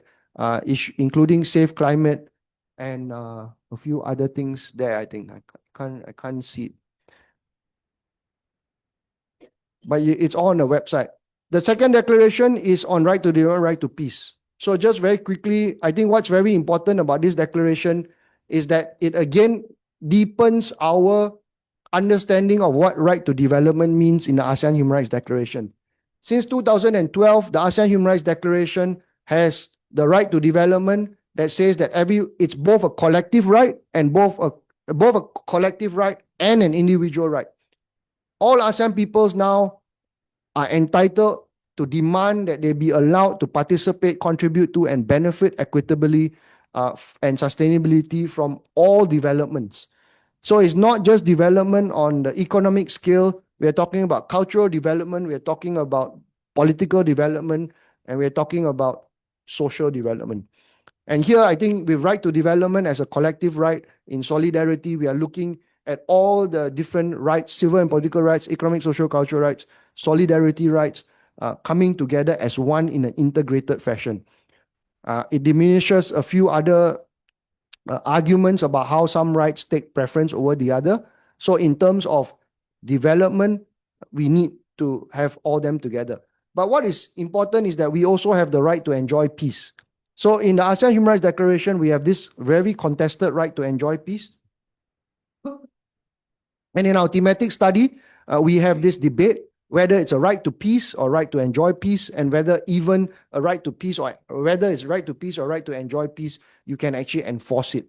including safe climate and a few other things there. I think I can't see it, but it's all on the website. The second declaration is on right to development, right to peace. So just very quickly, I think what's very important about this declaration is that it again deepens our understanding of what right to development means in the ASEAN Human Rights Declaration. Since 2012, the ASEAN Human Rights Declaration has the right to development that says that it's both a collective right and both a collective right and an individual right. All ASEAN peoples now are entitled to demand that they be allowed to participate, contribute to, and benefit equitably and sustainability from all developments. So it's not just development on the economic scale. We're talking about cultural development, we're talking about political development, and we're talking about social development. And here, I think with right to development as a collective right, in solidarity, we are looking at all the different rights, civil and political rights, economic, social, cultural rights, solidarity rights, coming together as one in an integrated fashion. It diminishes a few other arguments about how some rights take preference over the other. So in terms of development, we need to have all them together. But what is important is that we also have the right to enjoy peace. So in the ASEAN Human Rights Declaration, we have this very contested right to enjoy peace. And in our thematic study, we have this debate whether it's a right to peace or right to enjoy peace, and whether even a right to peace, or whether it's right to peace or right to enjoy peace, you can actually enforce it.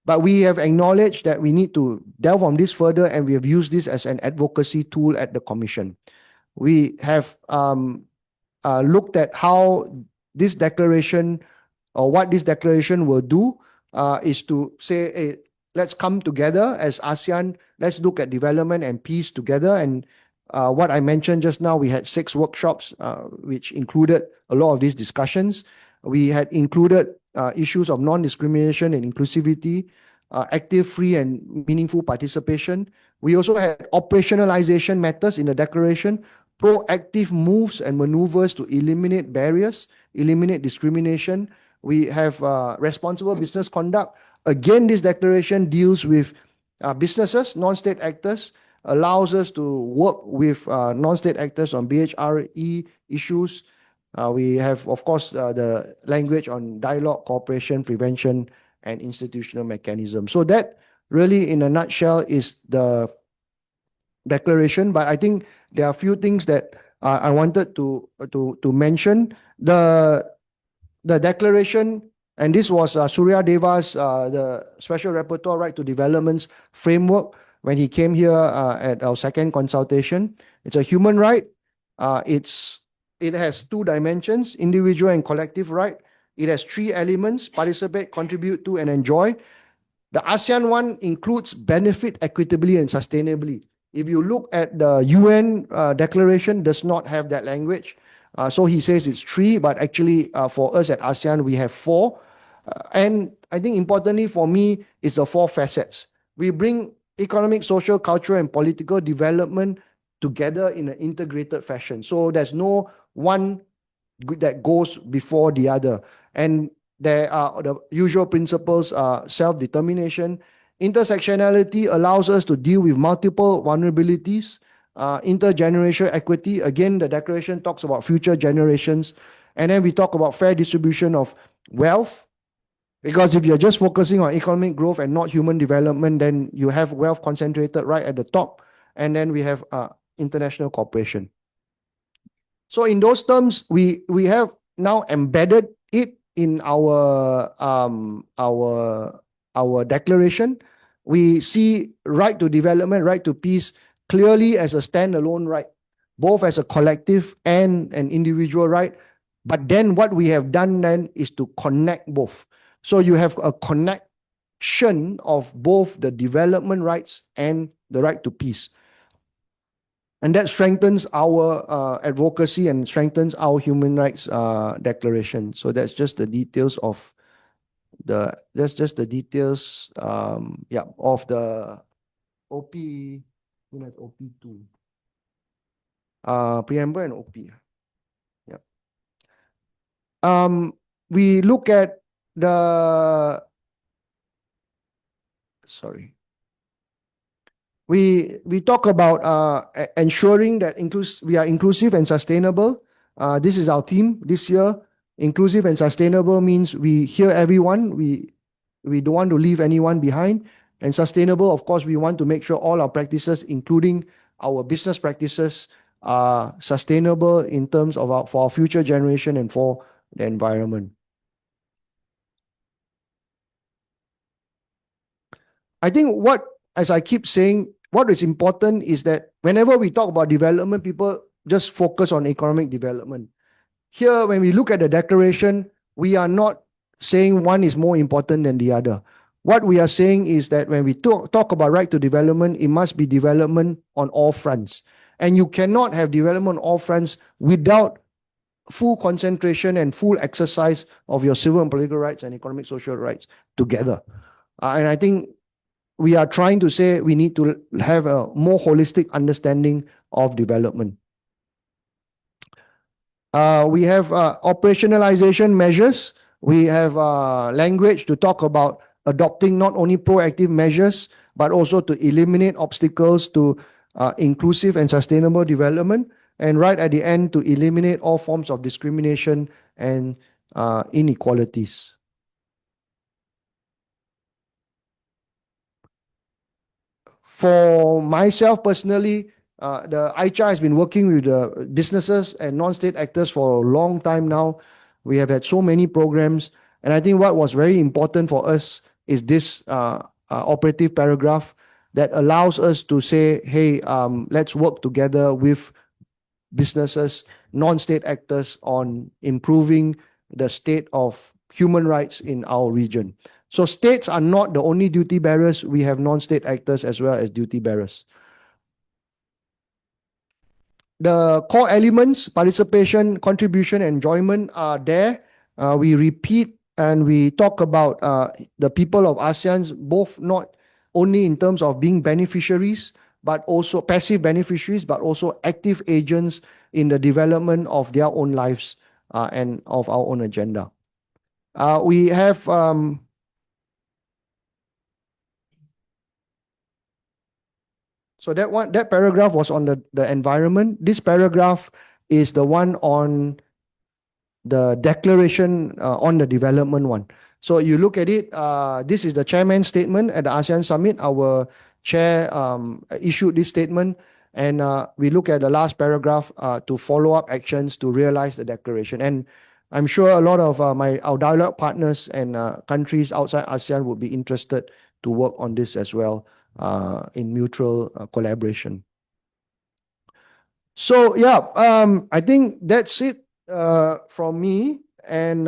But we have acknowledged that we need to delve on this further, and we have used this as an advocacy tool at the Commission. We have looked at how this declaration, or what this declaration will do, is to say, hey, let's come together as ASEAN, let's look at development and peace together. And what I mentioned just now, we had 6 workshops, which included a lot of these discussions. We had included issues of non-discrimination and inclusivity, active, free, and meaningful participation. We also had operationalization matters in the declaration, proactive moves and maneuvers to eliminate barriers, eliminate discrimination. We have responsible business conduct. Again, this declaration deals with businesses, non-state actors, allows us to work with non-state actors on BHRE issues. We have, of course, the language on dialogue, cooperation, prevention, and institutional mechanism. So that really, in a nutshell, is the declaration. But I think there are a few things that I wanted to mention. The declaration, and this was Surya Deva's the Special Rapporteur Right to Development's framework when he came here at our second consultation. It's a human right. It has 2 dimensions, individual and collective right. It has 3 elements: participate, contribute to, and enjoy. The ASEAN one includes benefit equitably and sustainably. If you look at the UN declaration, does not have that language. So he says it's 3, but actually for us at ASEAN, we have 4. And I think importantly for me is the 4 facets. We bring economic, social, cultural, and political development together in an integrated fashion. So there's no one that goes before the other. And there are the usual principles, self-determination. Intersectionality allows us to deal with multiple vulnerabilities. Intergenerational equity, again, the declaration talks about future generations. And then we talk about fair distribution of wealth. Because if you're just focusing on economic growth and not human development, then you have wealth concentrated right at the top. And then we have international cooperation. So in those terms, we have now embedded it in our declaration. We see right to development, right to peace clearly as a standalone right, both as a collective and an individual right. But then what we have done then is to connect both. So you have a connection of both the development rights and the right to peace. And that strengthens our advocacy and strengthens our human rights declaration. So that's just the details of of the OP, OP2, preamble and OP. Yeah. We look at we talk about ensuring that we are inclusive and sustainable. This is our theme this year. Inclusive and sustainable means we hear everyone. We don't want to leave anyone behind. And sustainable, of course, we want to make sure all our practices, including our business practices, are sustainable in terms of for our future generation and for the environment. I think as I keep saying, what is important is that whenever we talk about development, people just focus on economic development. Here, when we look at the declaration, we are not saying one is more important than the other. What we are saying is that when we talk about right to development, it must be development on all fronts. And you cannot have development on all fronts without full concentration and full exercise of your civil and political rights and economic social rights together. And I think we are trying to say we need to have a more holistic understanding of development. We have operationalization measures. We have language to talk about adopting not only proactive measures, but also to eliminate obstacles to inclusive and sustainable development. And right at the end, to eliminate all forms of discrimination and inequalities. For myself personally, the AICHR has been working with the businesses and non-state actors for a long time now. We have had so many programs. And I think what was very important for us is this operative paragraph that allows us to say, hey, let's work together with businesses, non-state actors on improving the state of human rights in our region. So states are not the only duty bearers. We have non-state actors as well as duty bearers. The core elements, participation, contribution, enjoyment are there. We repeat and we talk about the people of ASEAN, both not only in terms of being beneficiaries, but also passive beneficiaries, but also active agents in the development of their own lives and of our own agenda. We have so that paragraph was on the environment. This paragraph is the one on the declaration on the development one. So you look at it, this is the chairman's statement at the ASEAN Summit. Our chair issued this statement, and we look at the last paragraph to follow up actions to realize the declaration. And I'm sure a lot of our dialogue partners and countries outside ASEAN would be interested to work on this as well in mutual collaboration. So yeah, I think that's it from me. And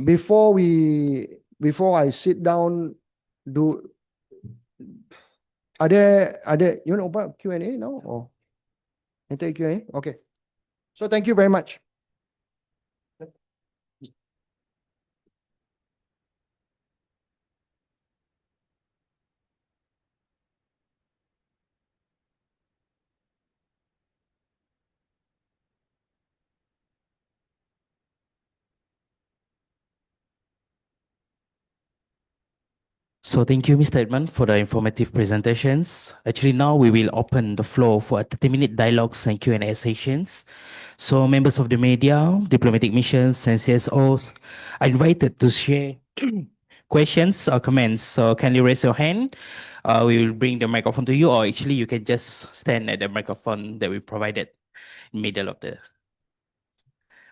before I sit down, are there you want to open up Q&A now or I take Q&A? Okay. So thank you very much. So thank you, Mr. Edmund, for the informative presentations. Actually, now we will open the floor for a 30-minute dialogues and Q&A sessions. So members of the media, diplomatic missions, and CSOs are invited to share questions or comments. So can you raise your hand? We will bring the microphone to you, or actually you can just stand at the microphone that we provided in the middle of the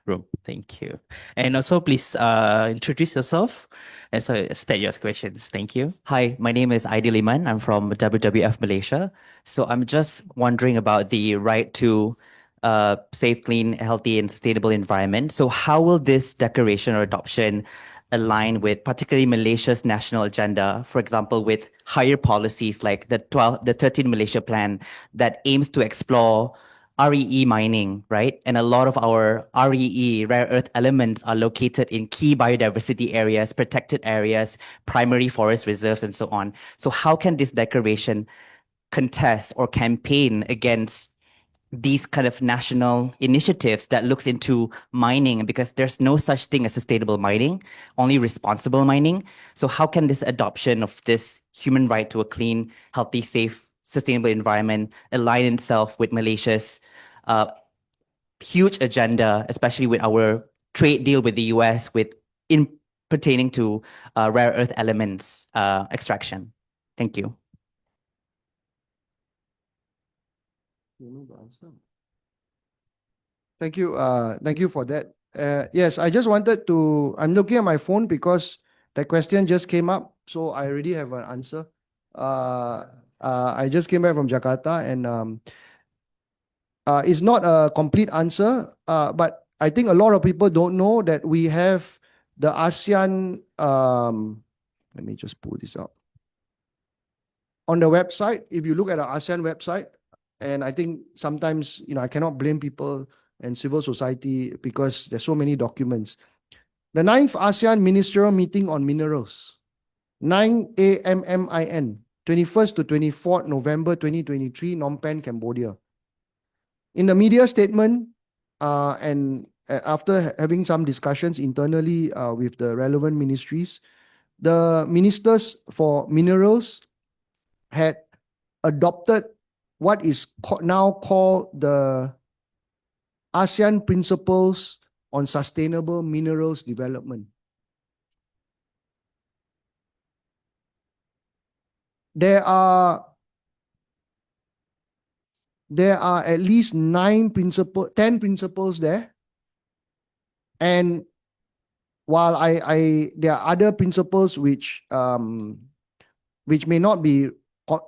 room. Thank you. And also please introduce yourself and so state your questions. Thank you. Hi, my name is Aidil Iman. I'm from WWF Malaysia. So I'm just wondering about the right to safe, clean, healthy, and sustainable environment. So how will this declaration or adoption align with particularly Malaysia's national agenda, for example, with higher policies like the 13 Malaysia Plan that aims to explore REE mining, right? And a lot of our REE, rare earth elements, are located in key biodiversity areas, protected areas, primary forest reserves, and so on. So how can this declaration contest or campaign against these kind of national initiatives that looks into mining, because there's no such thing as sustainable mining, only responsible mining. So how can this adoption of this human right to a clean, healthy, safe, sustainable environment align itself with Malaysia's huge agenda, especially with our trade deal with the US in pertaining to rare earth elements extraction? Thank you. Thank you. Thank you for that. Yes, I just wanted to, I'm looking at my phone because the question just came up, so I already have an answer. I just came back from Jakarta, and it's not a complete answer, but I think a lot of people don't know that we have the ASEAN, let me just pull this out. On the website, if you look at the ASEAN website, and I think sometimes, I cannot blame people and civil society because there's so many documents. The 9th ASEAN Ministerial Meeting on Minerals, 9 AMMIN, 21st to 24th November 2023, Phnom Penh, Cambodia. In the media statement, and after having some discussions internally with the relevant ministries, the ministers for minerals had adopted what is now called the ASEAN Principles on Sustainable Minerals Development. There are at least 10 principles there. And while there are other principles which may not be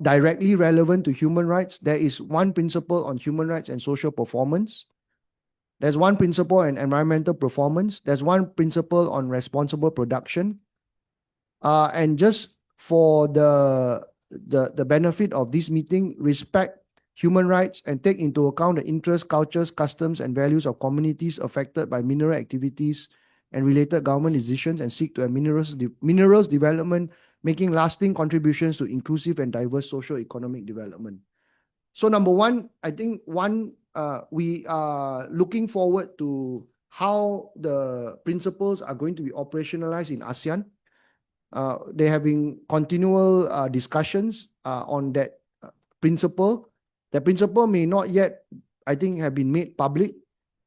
directly relevant to human rights, there is one principle on human rights and social performance. There's one principle on environmental performance. There's one principle on responsible production. And just for the benefit of this meeting, respect human rights and take into account the interests, cultures, customs, and values of communities affected by mineral activities and related government decisions, and seek to have minerals development, making lasting contributions to inclusive and diverse socio-economic development. So number one, I think we are looking forward to how the principles are going to be operationalized in ASEAN. There have been continual discussions on that principle. The principle may not yet, I think, have been made public,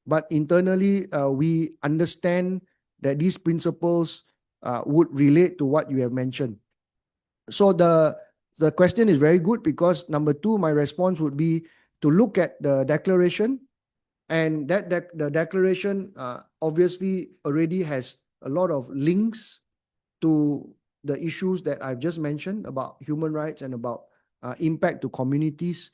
but internally we understand that these principles would relate to what you have mentioned. So the question is very good, because number two, my response would be to look at the declaration, and the declaration obviously already has a lot of links to the issues that I've just mentioned about human rights and about impact to communities.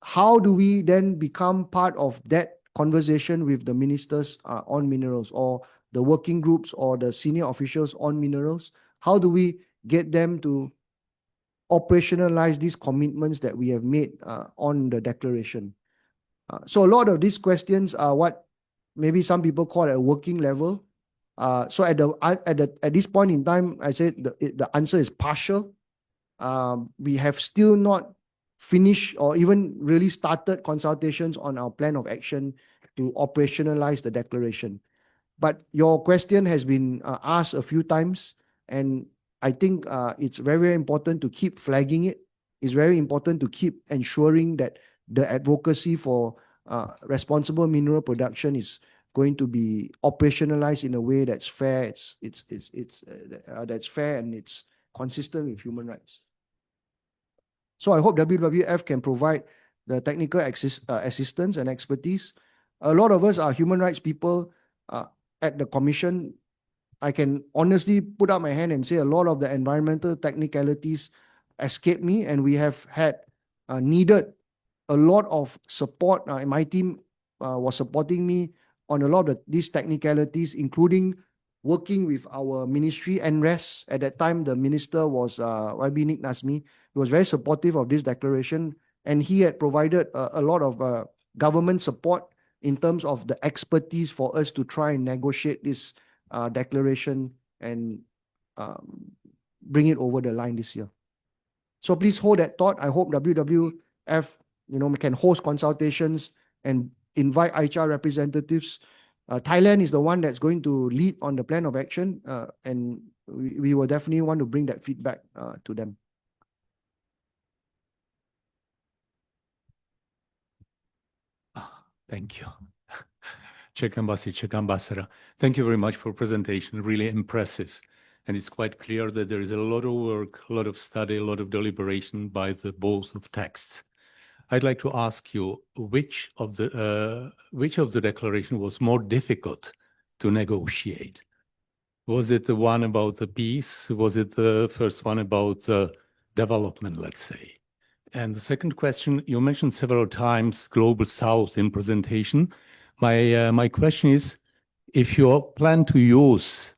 How do we then become part of that conversation with the ministers on minerals, or the working groups, or the senior officials on minerals? How do we get them to operationalize these commitments that we have made on the declaration? So a lot of these questions are what maybe some people call at a working level. So at this point in time, I said the answer is partial. We have still not finished or even really started consultations on our plan of action to operationalize the declaration. But your question has been asked a few times, and I think it's very, very important to keep flagging it. It's very important to keep ensuring that the advocacy for responsible mineral production is going to be operationalized in a way that's fair. That's fair and it's consistent with human rights. So I hope WWF can provide the technical assistance and expertise. A lot of us are human rights people at the Commission. I can honestly put up my hand and say a lot of the environmental technicalities escape me, and we have had needed a lot of support. My team was supporting me on a lot of these technicalities, including working with our ministry, NRES. At that time, the minister was YB Nick Nasmi. He was very supportive of this declaration, and he had provided a lot of government support in terms of the expertise for us to try and negotiate this declaration and bring it over the line this year. So please hold that thought. I hope WWF, can host consultations and invite AICHR representatives. Thailand is the one that's going to lead on the plan of action, and we will definitely want to bring that feedback to them. Thank you. Czech Ambassador, thank you very much for presentation. Really impressive. And it's quite clear that there is a lot of work, a lot of study, a lot of deliberation by the both of texts. I'd like to ask you, which of the declaration was more difficult to negotiate? Was it the one about the peace? Was it the first one about the development, let's say? And the second question, you mentioned several times Global South in presentation. My question is, if you plan to use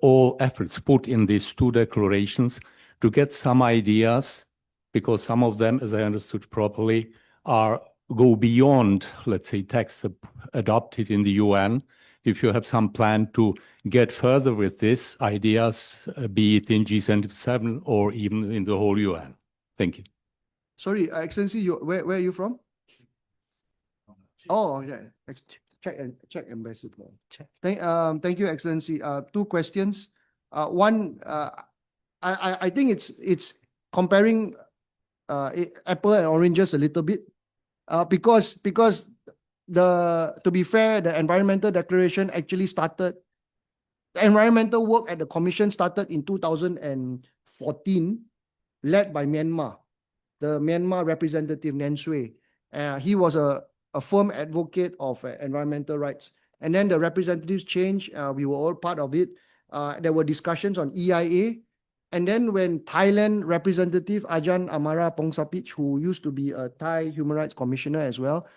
all efforts put in these two declarations to get some ideas, because some of them, as I understood properly, go beyond, let's say, text adopted in the UN. If you have some plan to get further with these ideas, be it in G77 or even in the whole UN. Thank you. Sorry, Excellency, where are you from? Oh, yeah, Czech ambassador. Thank you, Excellency. Two questions. One, I think it's comparing apple and oranges a little bit, because to be fair, the environmental declaration actually started. The environmental work at the Commission started in 2014, led by Myanmar, the Myanmar representative Nguyen Xuey. He was a firm advocate of environmental rights. And then the representatives changed. We were all part of it. There were discussions on EIA. And then when Thailand representative Ajahn Amara Pongsapich, who used to be a Thai human rights commissioner as well,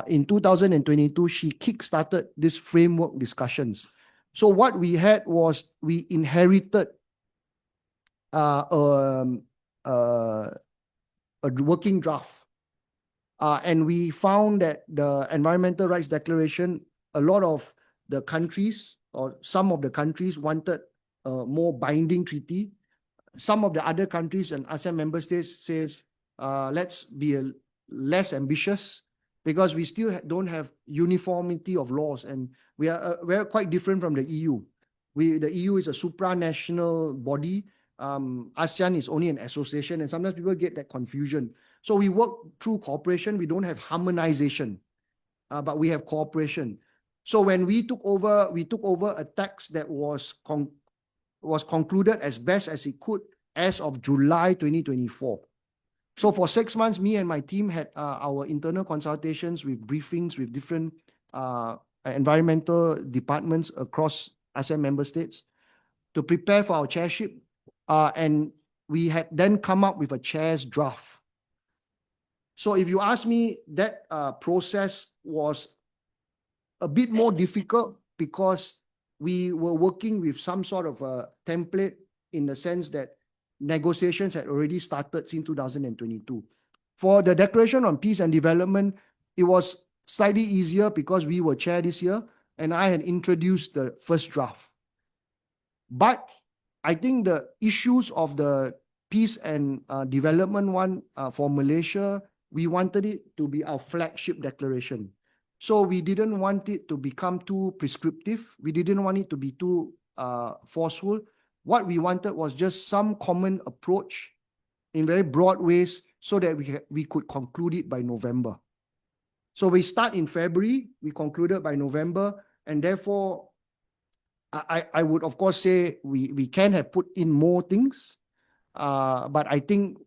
in 2022, she kick-started this framework discussions. So what we had was we inherited a working draft. And we found that the Environmental Rights Declaration, a lot of the countries or some of the countries wanted a more binding treaty. Some of the other countries and ASEAN member states says, let's be less ambitious because we still don't have uniformity of laws, and we're quite different from the EU. The EU is a supranational body. ASEAN is only an association, and sometimes people get that confusion. So we work through cooperation. We don't have harmonization, but we have cooperation. So when we took over a text that was concluded as best as it could as of July 2024. So for 6 months, me and my team had our internal consultations with briefings with different environmental departments across ASEAN member states to prepare for our chairship. And we had then come up with a chair's draft. So if you ask me, that process was a bit more difficult because we were working with some sort of a template in the sense that negotiations had already started since 2022. For the Declaration on Peace and Development, it was slightly easier because we were chair this year and I had introduced the first draft. But I think the issues of the peace and development one for Malaysia, we wanted it to be our flagship declaration. So we didn't want it to become too prescriptive. We didn't want it to be too forceful. What we wanted was just some common approach in very broad ways so that we could conclude it by November. So we start in February, we concluded by November, and therefore I would of course say we can have put in more things, but I think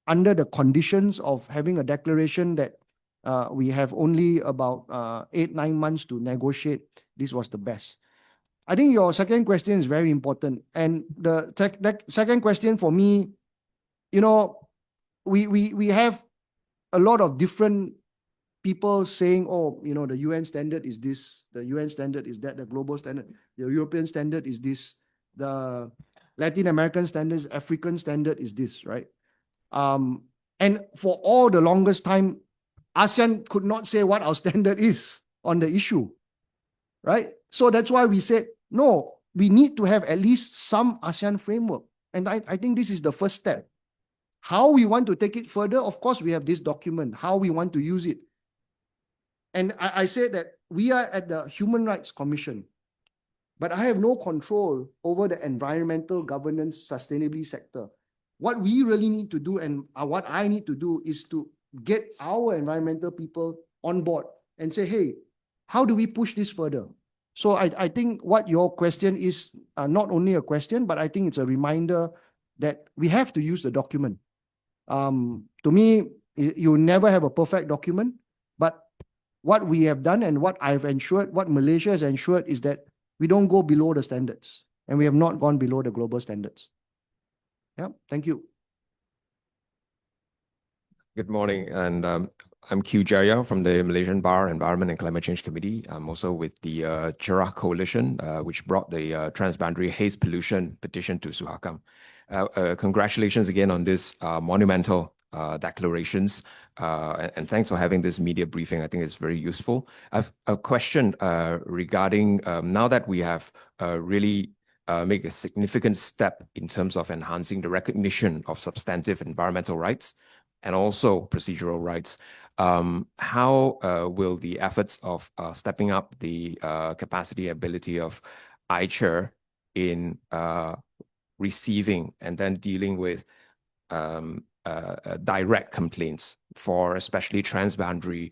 under the conditions of having a declaration that we have only about 8-9 months to negotiate, this was the best. I think your second question is very important. And the second question for me, you know, we have a lot of different people saying, oh, you know, the UN standard is this, the UN standard is that, the global standard, the European standard is this, the Latin American standards, African standard is this, right? And for all the longest time, ASEAN could not say what our standard is on the issue, right? So that's why we said, no, we need to have at least some ASEAN framework. And I think this is the first step. How we want to take it further, of course, we have this document, how we want to use it. And I said that we are at the Human Rights Commission, but I have no control over the environmental governance sustainability sector. What we really need to do and what I need to do is to get our environmental people on board and say, hey, how do we push this further? So I think what your question is not only a question, but I think it's a reminder that we have to use the document. To me, you never have a perfect document, but what we have done and what I've ensured, what Malaysia has ensured is that we don't go below the standards, and we have not gone below the global standards. Yeah, thank you. Good morning, and I'm Q Jaya from the Malaysian Bar Environment and Climate Change Committee. I'm also with the Cerah Coalition, which brought the transboundary haze pollution petition to SUHAKAM. Congratulations again on this monumental declarations, and thanks for having this media briefing. I think it's very useful. I've a question regarding now that we have really make a significant step in terms of enhancing the recognition of substantive environmental rights and also procedural rights. How will the efforts of stepping up the capacity ability of AICHR in receiving and then dealing with direct complaints for especially transboundary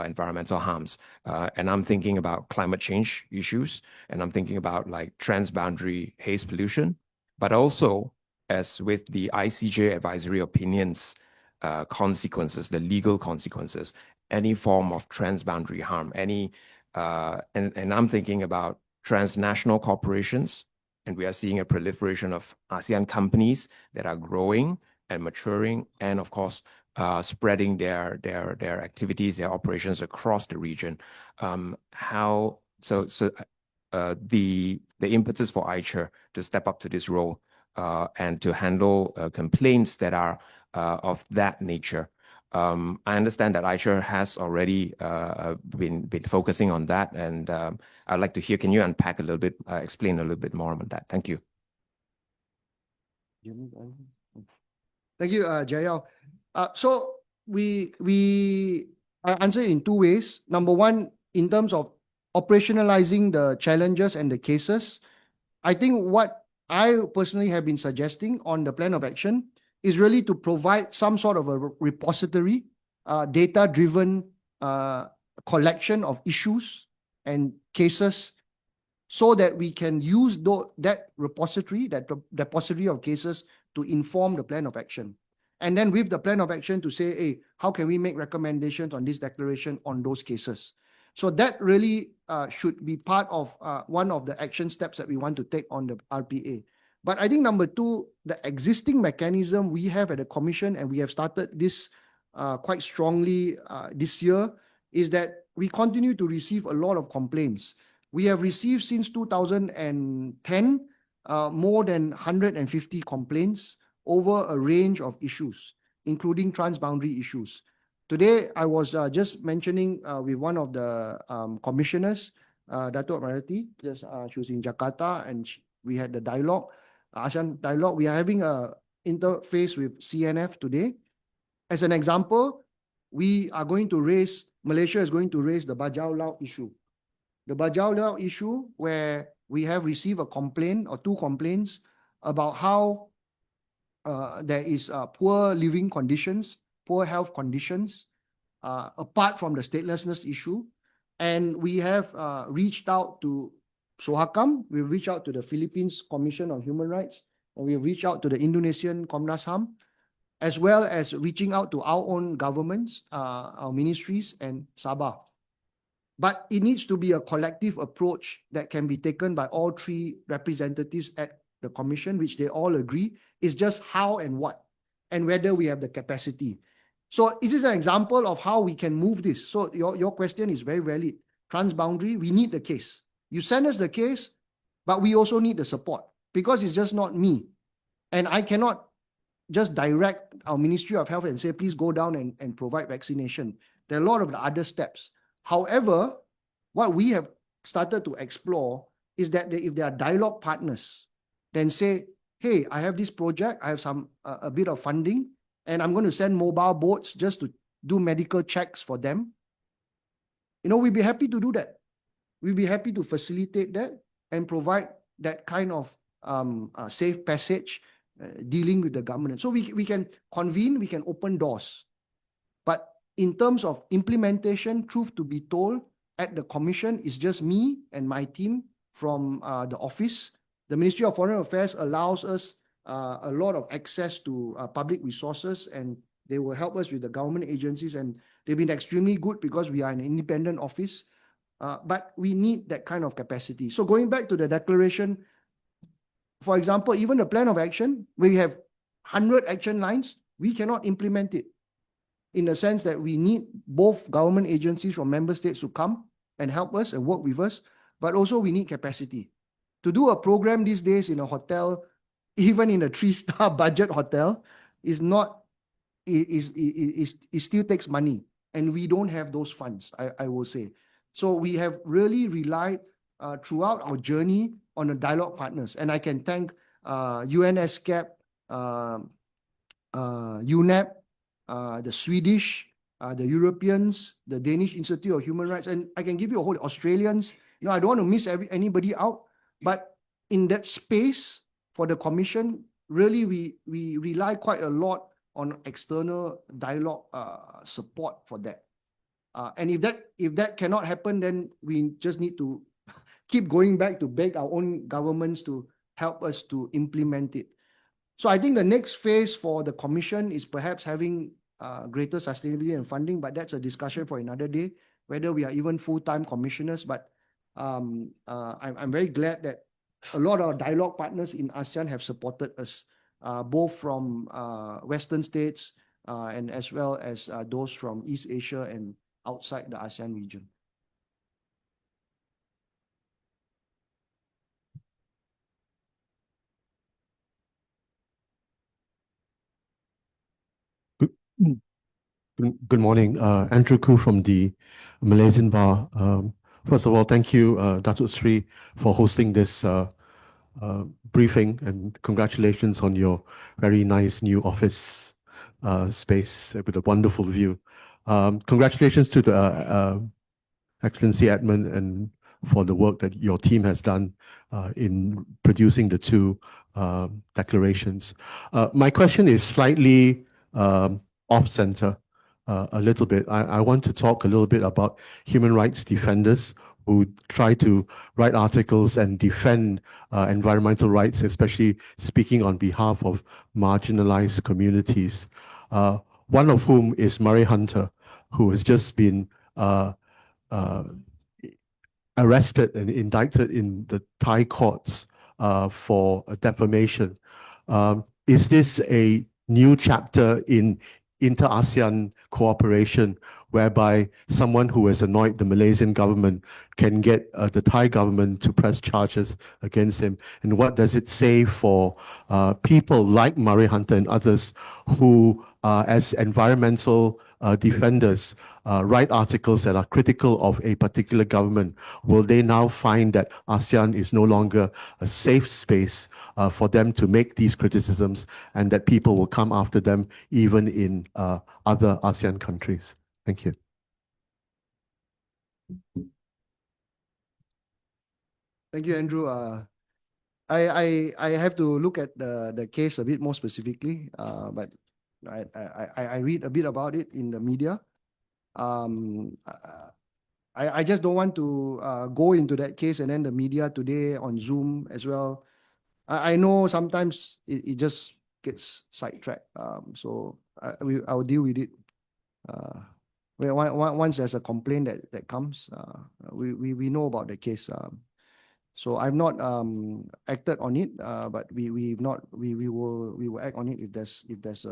environmental harms? And I'm thinking about climate change issues, and I'm thinking about like transboundary haze pollution, but also as with the ICJ advisory opinions, consequences, the legal consequences, any form of transboundary harm, any And I'm thinking about transnational corporations, and we are seeing a proliferation of ASEAN companies that are growing and maturing, and of course, spreading their activities, their operations across the region. The impetus for AICHR to step up to this role and to handle complaints that are of that nature. I understand that AICHR has already been focusing on that, and I'd like to hear, can you unpack a little bit, explain a little bit more on that? Thank you. Thank you, Jayal. So we answer in two ways. Number one, in terms of operationalizing the challenges and the cases, I think what I personally have been suggesting on the plan of action is really to provide some sort of a repository, data-driven collection of issues and cases, so that we can use that repository of cases to inform the plan of action. And then with the plan of action to say, hey, how can we make recommendations on this declaration on those cases? So that really should be part of one of the action steps that we want to take on the RPA. But I think number two, the existing mechanism we have at the Commission, and we have started this quite strongly this year, is that we continue to receive a lot of complaints. We have received since 2010 more than 150 complaints over a range of issues, including transboundary issues. Today, I was just mentioning with one of the commissioners, Dato' Marati, she was in Jakarta, and we had the dialogue, ASEAN dialogue. We are having an interface with CNF today. As an example, Malaysia is going to raise the Bajau Laut issue. The Bajau Laut issue, where we have received a complaint or two complaints about how there is poor living conditions, poor health conditions, apart from the statelessness issue. And we have reached out to SUHAKAM, we've reached out to the Philippines Commission on Human Rights, and we've reached out to the Indonesian Komnas HAM, as well as reaching out to our own governments, our ministries and Sabah. But it needs to be a collective approach that can be taken by all three representatives at the Commission, which they all agree is just how and what, and whether we have the capacity. So this is an example of how we can move this. So your question is very valid. Transboundary, we need the case. You send us the case, but we also need the support, because it's just not me. And I cannot just direct our Ministry of Health and say, please go down and provide vaccination. There are a lot of the other steps. However, what we have started to explore is that if there are dialogue partners, then say, hey, I have this project, I have a bit of funding, and I'm going to send mobile boats just to do medical checks for them. We'd be happy to do that. We'd be happy to facilitate that and provide that kind of safe passage dealing with the government. So we can convene, we can open doors. But in terms of implementation, truth to be told, at the Commission, it's just me and my team from the office. The Ministry of Foreign Affairs allows us a lot of access to public resources, and they will help us with the government agencies, and they've been extremely good because we are an independent office. But we need that kind of capacity. So going back to the declaration, for example, even the plan of action, we have 100 action lines, we cannot implement it, in the sense that we need both government agencies from member states to come and help us and work with us, but also we need capacity. To do a program these days in a hotel, even in a 3-star budget hotel, it still takes money, and we don't have those funds, I will say. So we have really relied throughout our journey on the dialogue partners, and I can thank UNSCAP, UNEP, the Swedish, the Europeans, the Danish Institute of Human Rights, and I can give you a whole Australians. I don't want to miss anybody out, but in that space for the Commission, really we rely quite a lot on external dialogue support for that. And if that cannot happen, then we just need to keep going back to beg our own governments to help us to implement it. So I think the next phase for the Commission is perhaps having greater sustainability and funding, but that's a discussion for another day, whether we are even full-time commissioners. But I'm very glad that a lot of dialogue partners in ASEAN have supported us, both from Western states and as well as those from East Asia and outside the ASEAN region. Good morning. Andrew Koo from the Malaysian Bar. First of all, thank you, Datuk Sri, for hosting this briefing, and congratulations on your very nice new office space with a wonderful view. Congratulations to the Excellency Edmund and for the work that your team has done in producing the two declarations. My question is slightly off-center a little bit. I want to talk a little bit about human rights defenders who try to write articles and defend environmental rights, especially speaking on behalf of marginalized communities. One of whom is Murray Hunter, who has just been arrested and indicted in the Thai courts for defamation. Is this a new chapter in inter-ASEAN cooperation whereby someone who has annoyed the Malaysian government can get the Thai government to press charges against him? And what does it say for people like Murray Hunter and others who, as environmental defenders, write articles that are critical of a particular government? Will they now find that ASEAN is no longer a safe space for them to make these criticisms, and that people will come after them even in other ASEAN countries? Thank you. Thank you, Andrew. I have to look at the case a bit more specifically, but I read a bit about it in the media. I just don't want to go into that case and then the media today on Zoom as well. I know sometimes it just gets sidetracked. So I'll deal with it. Once there's a complaint that comes, we know about the case. So I've not acted on it, but we will act on it if there's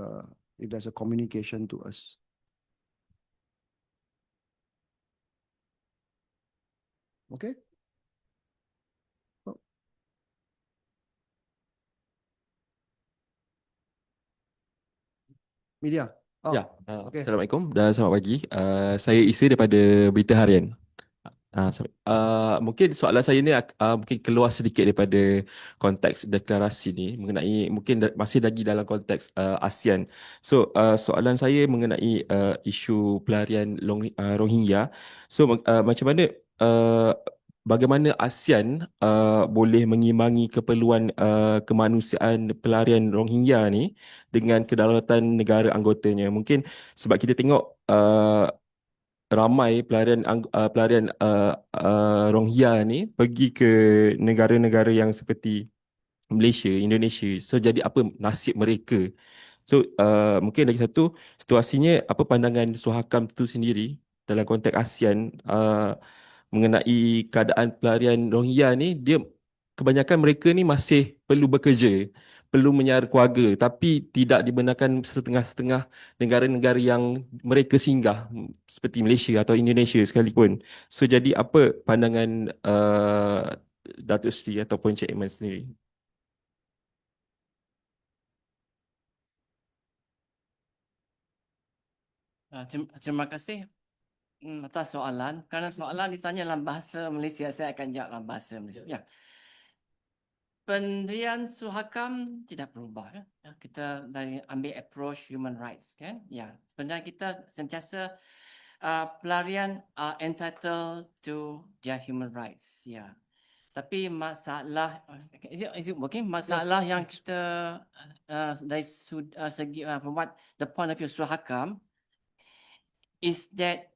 a communication to us. Okay. Media. Oh, Ya, okay. Assalamualaikum dan selamat pagi. Saya Isa daripada Berita Harian. Mungkin soalan saya ni mungkin keluar sedikit daripada konteks deklarasi ni, mengenai mungkin masih lagi dalam konteks ASEAN. So soalan saya mengenai isu pelarian Rohingya. So macam mana bagaimana ASEAN boleh mengimbangi keperluan kemanusiaan pelarian Rohingya ni dengan kedaulatan negara anggotanya? Mungkin sebab kita tengok ramai pelarian Rohingya ni pergi ke negara-negara yang seperti Malaysia, Indonesia. So jadi apa nasib mereka? So mungkin lagi satu, situasinya apa pandangan SUHAKAM itu sendiri dalam konteks ASEAN mengenai keadaan pelarian Rohingya ni? Dia kebanyakan mereka ni masih perlu bekerja, perlu menyara keluarga, tapi tidak dibenarkan setengah-setengah negara-negara yang mereka singgah seperti Malaysia atau Indonesia sekalipun. So jadi apa pandangan Datuk Seri ataupun Cik Iman sendiri? Terima kasih atas soalan. Kerana soalan ditanya dalam bahasa Malaysia, saya akan jawab dalam bahasa Malaysia. Ya. Pendirian SUHAKAM tidak berubah. Ya. Kita dari ambil approach human rights, kan? Ya. Pendirian kita sentiasa pelarian are entitled to their human rights. Ya. Tapi masalah, is it working? Masalah yang kita dari segi from what the point of view SUHAKAM is that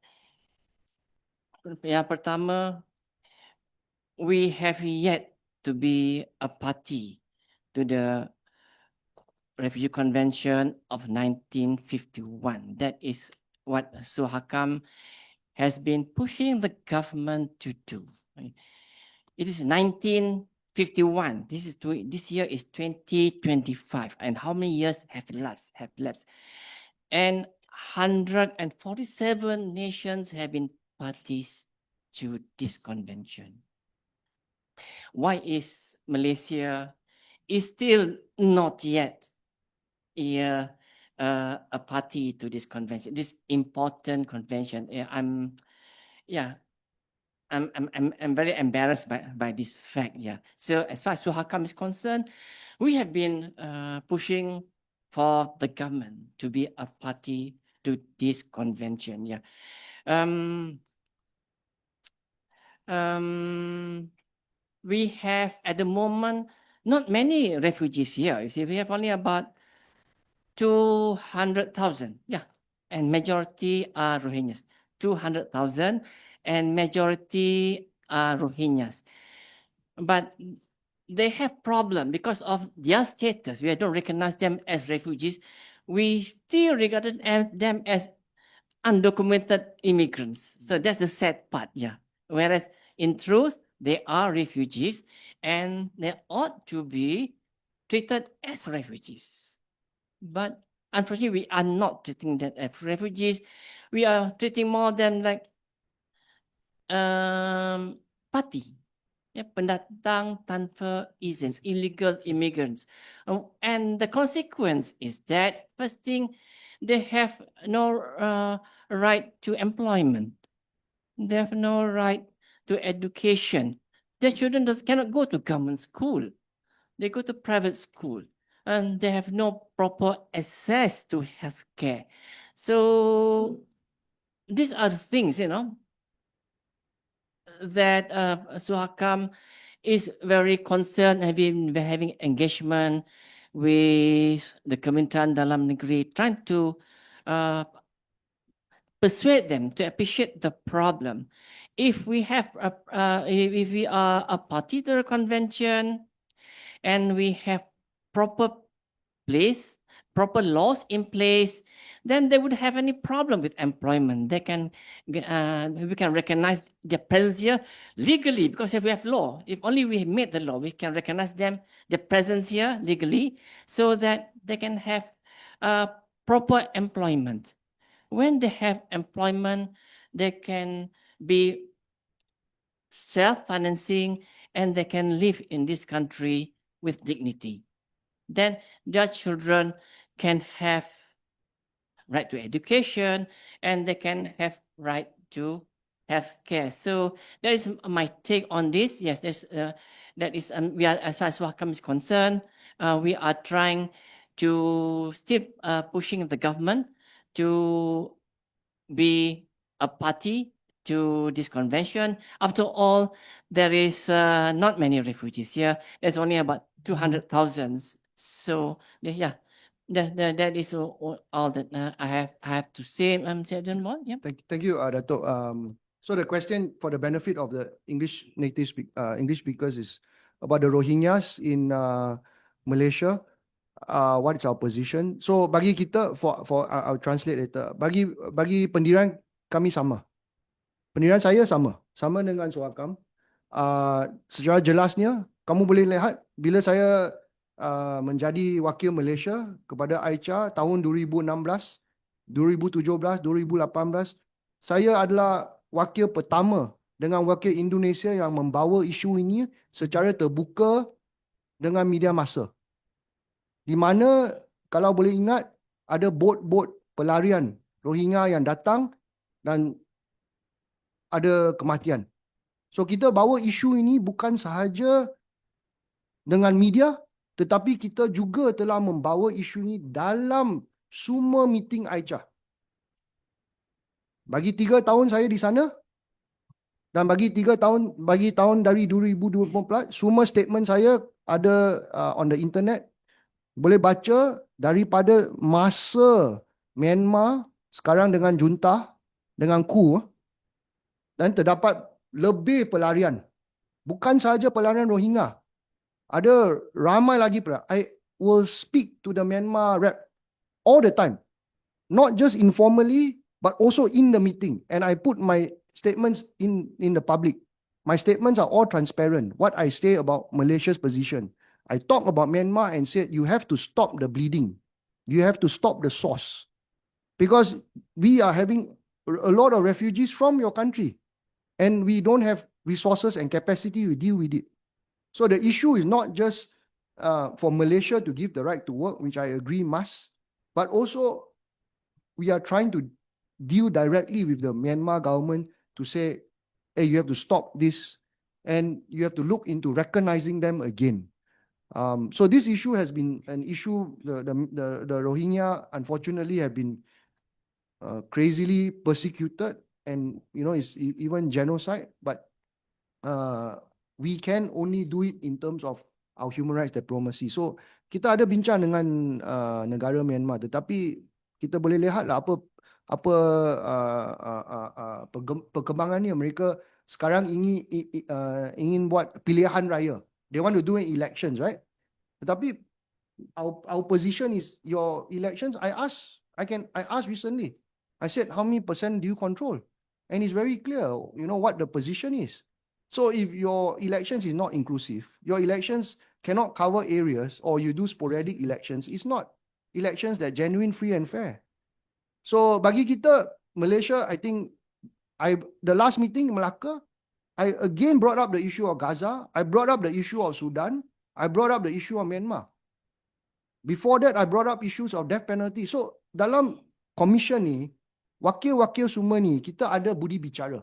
yang pertama, we have yet to be a party to the Refugee Convention of 1951. That is what SUHAKAM has been pushing the government to do. It is 1951. This year is 2025. And how many years have elapsed? And 147 nations have been parties to this convention. Why is Malaysia is still not yet a party to this convention, this important convention? I'm very embarrassed by this fact. Yeah. So as far as SUHAKAM is concerned, we have been pushing for the government to be a party to this convention. Yeah. We have at the moment not many refugees here. You see, we have only about 200,000. Yeah, and majority are Rohingyas. 200,000 and majority are Rohingyas. But they have problem because of their status. We don't recognize them as refugees. We still regard them as undocumented immigrants. So that's the sad part. Yeah. Whereas in truth, they are refugees and they ought to be treated as refugees. But unfortunately, we are not treating them as refugees. We are treating more them like party. Yeah, pendatang tanpa izin, illegal immigrants. And the consequence is that, first thing, they have no right to employment. They have no right to education. Their children cannot go to government school. They go to private school. And they have no proper access to healthcare. So these are the things, that SUHAKAM is very concerned, having engagement with the Kementerian Dalam Negeri, trying to persuade them to appreciate the problem. If we have if we are a party to the convention and we have proper laws in place, then they would have any problem with employment. They can we can recognize their presence here legally, because if we have law, if only we made the law, we can recognize their presence here legally, so that they can have proper employment. When they have employment, they can be self-financing and they can live in this country with dignity. Then their children can have right to education and they can have right to health care. So that is my take on this. Yes, that is we are, as far as SUHAKAM is concerned, we are trying to still pushing the government to be a party to this convention. After all, there is not many refugees here. There's only about 200,000. So yeah, that is all that I have to say. Yeah. Thank you, Dato'. So the question, for the benefit of the English speakers, is about the Rohingyas in Malaysia. What is our position? So bagi kita, for I'll translate later. Bagi pendirian kami sama. Pendirian saya sama dengan SUHAKAM. Secara jelasnya, kamu boleh lihat bila saya menjadi wakil Malaysia kepada AICHR tahun 2016, 2017, 2018, saya adalah wakil pertama dengan wakil Indonesia yang membawa isu ini secara terbuka dengan media massa. Di mana, kalau boleh ingat, ada bot-bot pelarian Rohingya yang datang dan ada kematian. So kita bawa isu ini bukan sahaja dengan media, tetapi kita juga telah membawa isu ini dalam semua meeting AICHR. Bagi 3 tahun saya di sana, dan bagi tahun dari 2024, semua statement saya ada on the internet. Boleh baca daripada masa Myanmar sekarang dengan junta, dengan coup, dan terdapat lebih pelarian. Bukan sahaja pelarian Rohingya. Ada ramai lagi will speak to the Myanmar rep all the time, not just informally, but also in the meeting. And I put my statements in the public. My statements are all transparent. What I say about Malaysia's position. I talk about Myanmar and said, you have to stop the bleeding. You have to stop the source. Because we are having a lot of refugees from your country. And we don't have resources and capacity to deal with it. So the issue is not just for Malaysia to give the right to work, which I agree must, but also we are trying to deal directly with the Myanmar government to say, hey, you have to stop this and you have to look into recognizing them again. So this issue has been an issue, the Rohingya unfortunately have been crazily persecuted and it's even genocide, but we can only do it in terms of our human rights diplomacy. So kita ada bincang dengan negara Myanmar, tetapi kita boleh lihatlah apa perkembangannya. Mereka sekarang ingin buat pilihan raya. They want to do elections, right? Tetapi our position is your elections. I asked recently. I said, how many % do you control? And it's very clear, what the position is. So if your elections is not inclusive, your elections cannot cover areas, or you do sporadic elections, it's not elections that genuine, free and fair. So bagi kita, Malaysia, I think, the last meeting in Malacca, I again brought up the issue of Gaza. I brought up the issue of Sudan. I brought up the issue of Myanmar. Before that, I brought up issues of death penalty. So dalam commission ni, wakil-wakil semua ni, kita ada budi bicara.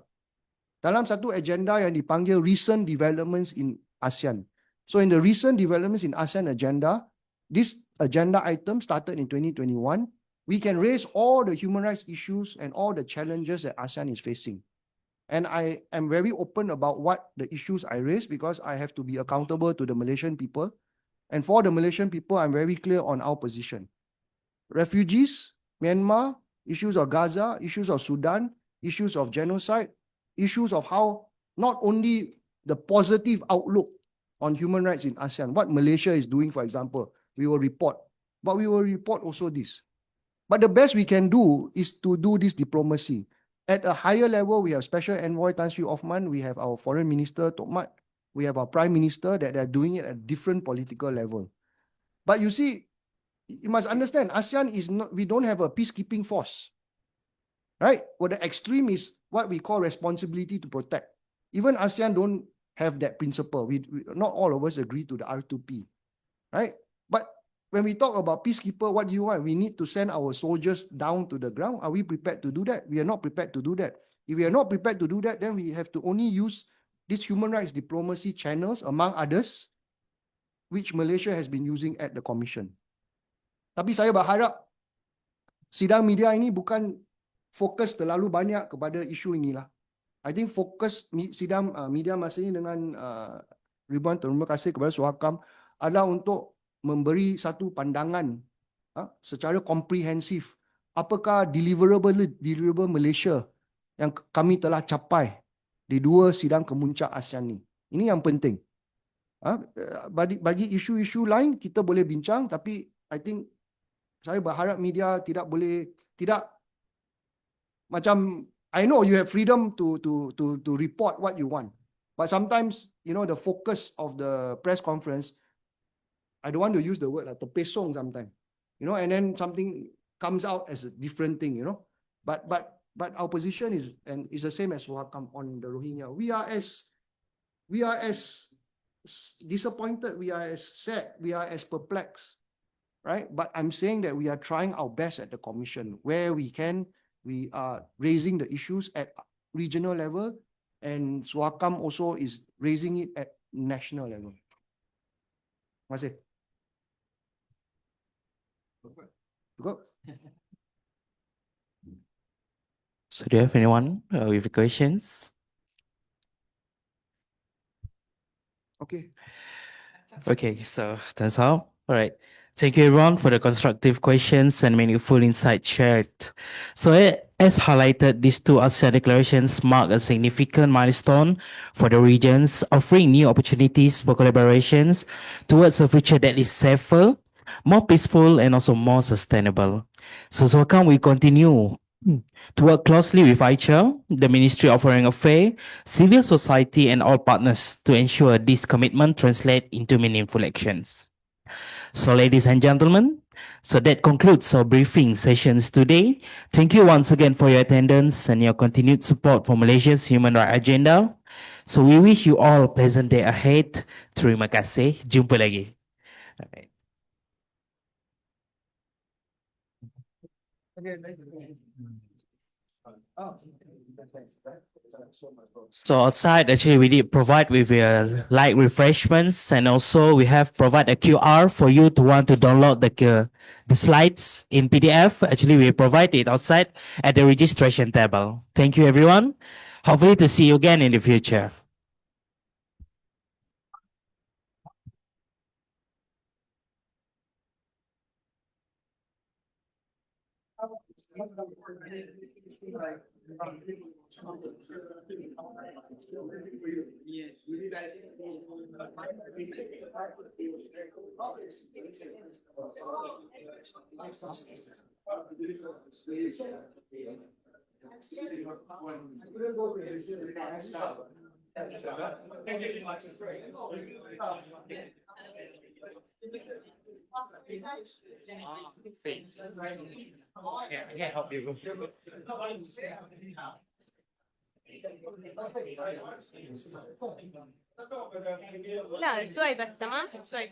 Dalam satu agenda yang dipanggil recent developments in ASEAN. So in the recent developments in ASEAN agenda, this agenda item started in 2021. We can raise all the human rights issues and all the challenges that ASEAN is facing. And I am very open about what the issues I raise because I have to be accountable to the Malaysian people. And for the Malaysian people, I'm very clear on our position. Refugees, Myanmar, issues of Gaza, issues of Sudan, issues of genocide, issues of how not only the positive outlook on human rights in ASEAN, what Malaysia is doing, for example, we will report. But we will report also this. But the best we can do is to do this diplomacy. At a higher level, we have Special Envoy Tan Sri Othman, we have our Foreign Minister, Tok Mat, we have our Prime Minister that are doing it at a different political level. But you see, you must understand, ASEAN is not, we don't have a peacekeeping force. Right? Well, the extreme is what we call responsibility to protect. Even ASEAN don't have that principle. Not all of us agree to the R2P. Right? But when we talk about peacekeeper, what do you want? We need to send our soldiers down to the ground. Are we prepared to do that? We are not prepared to do that. If we are not prepared to do that, then we have to only use these human rights diplomacy channels, among others, which Malaysia has been using at the Commission. Tapi saya berharap sidang media ini bukan fokus terlalu banyak kepada isu inilah. I think fokus sidang media masa ini dengan ribuan terima kasih kepada SUHAKAM adalah untuk memberi satu pandangan secara komprehensif apakah deliverable Malaysia yang kami telah capai di dua sidang kemuncak ASEAN ni. Ini yang penting. Bagi isu-isu lain kita boleh bincang, tapi I think saya berharap media tidak macam, I know you have freedom to report what you want, but sometimes the focus of the press conference, I don't want to use the word like terpesong sometimes, and then something comes out as a different thing, but our position is the same as SUHAKAM on the Rohingya. We are as disappointed, we are as sad, we are as perplexed, right? But I'm saying that we are trying our best at the Commission where we can. We are raising the issues at regional level, and SUHAKAM also is raising it at national level. Terima kasih. Cukup? So do you have anyone with questions? Okay. Okay, so that's all. All right. Thank you everyone for the constructive questions and meaningful insight shared. So as highlighted, these two ASEAN declarations mark a significant milestone for the regions, offering new opportunities for collaborations towards a future that is safer, more peaceful, and also more sustainable. So SUHAKAM will continue to work closely with AICHR, the Ministry of Foreign Affairs, civil society, and all partners to ensure this commitment translate into meaningful actions. So, ladies and gentlemen, so that concludes our briefing sessions today. Thank you once again for your attendance and your continued support for Malaysia's human rights agenda. So, we wish you all a pleasant day ahead. Terima kasih. Jumpa lagi. Okay. So outside, actually, we did provide with light refreshments, and also we have provide a QR for you to want to download the slides in PDF. Actually, we provide it outside at the registration table. Thank you, everyone. Hopefully to see you again in the future. I can help you. لا شوي بس تمام شوي.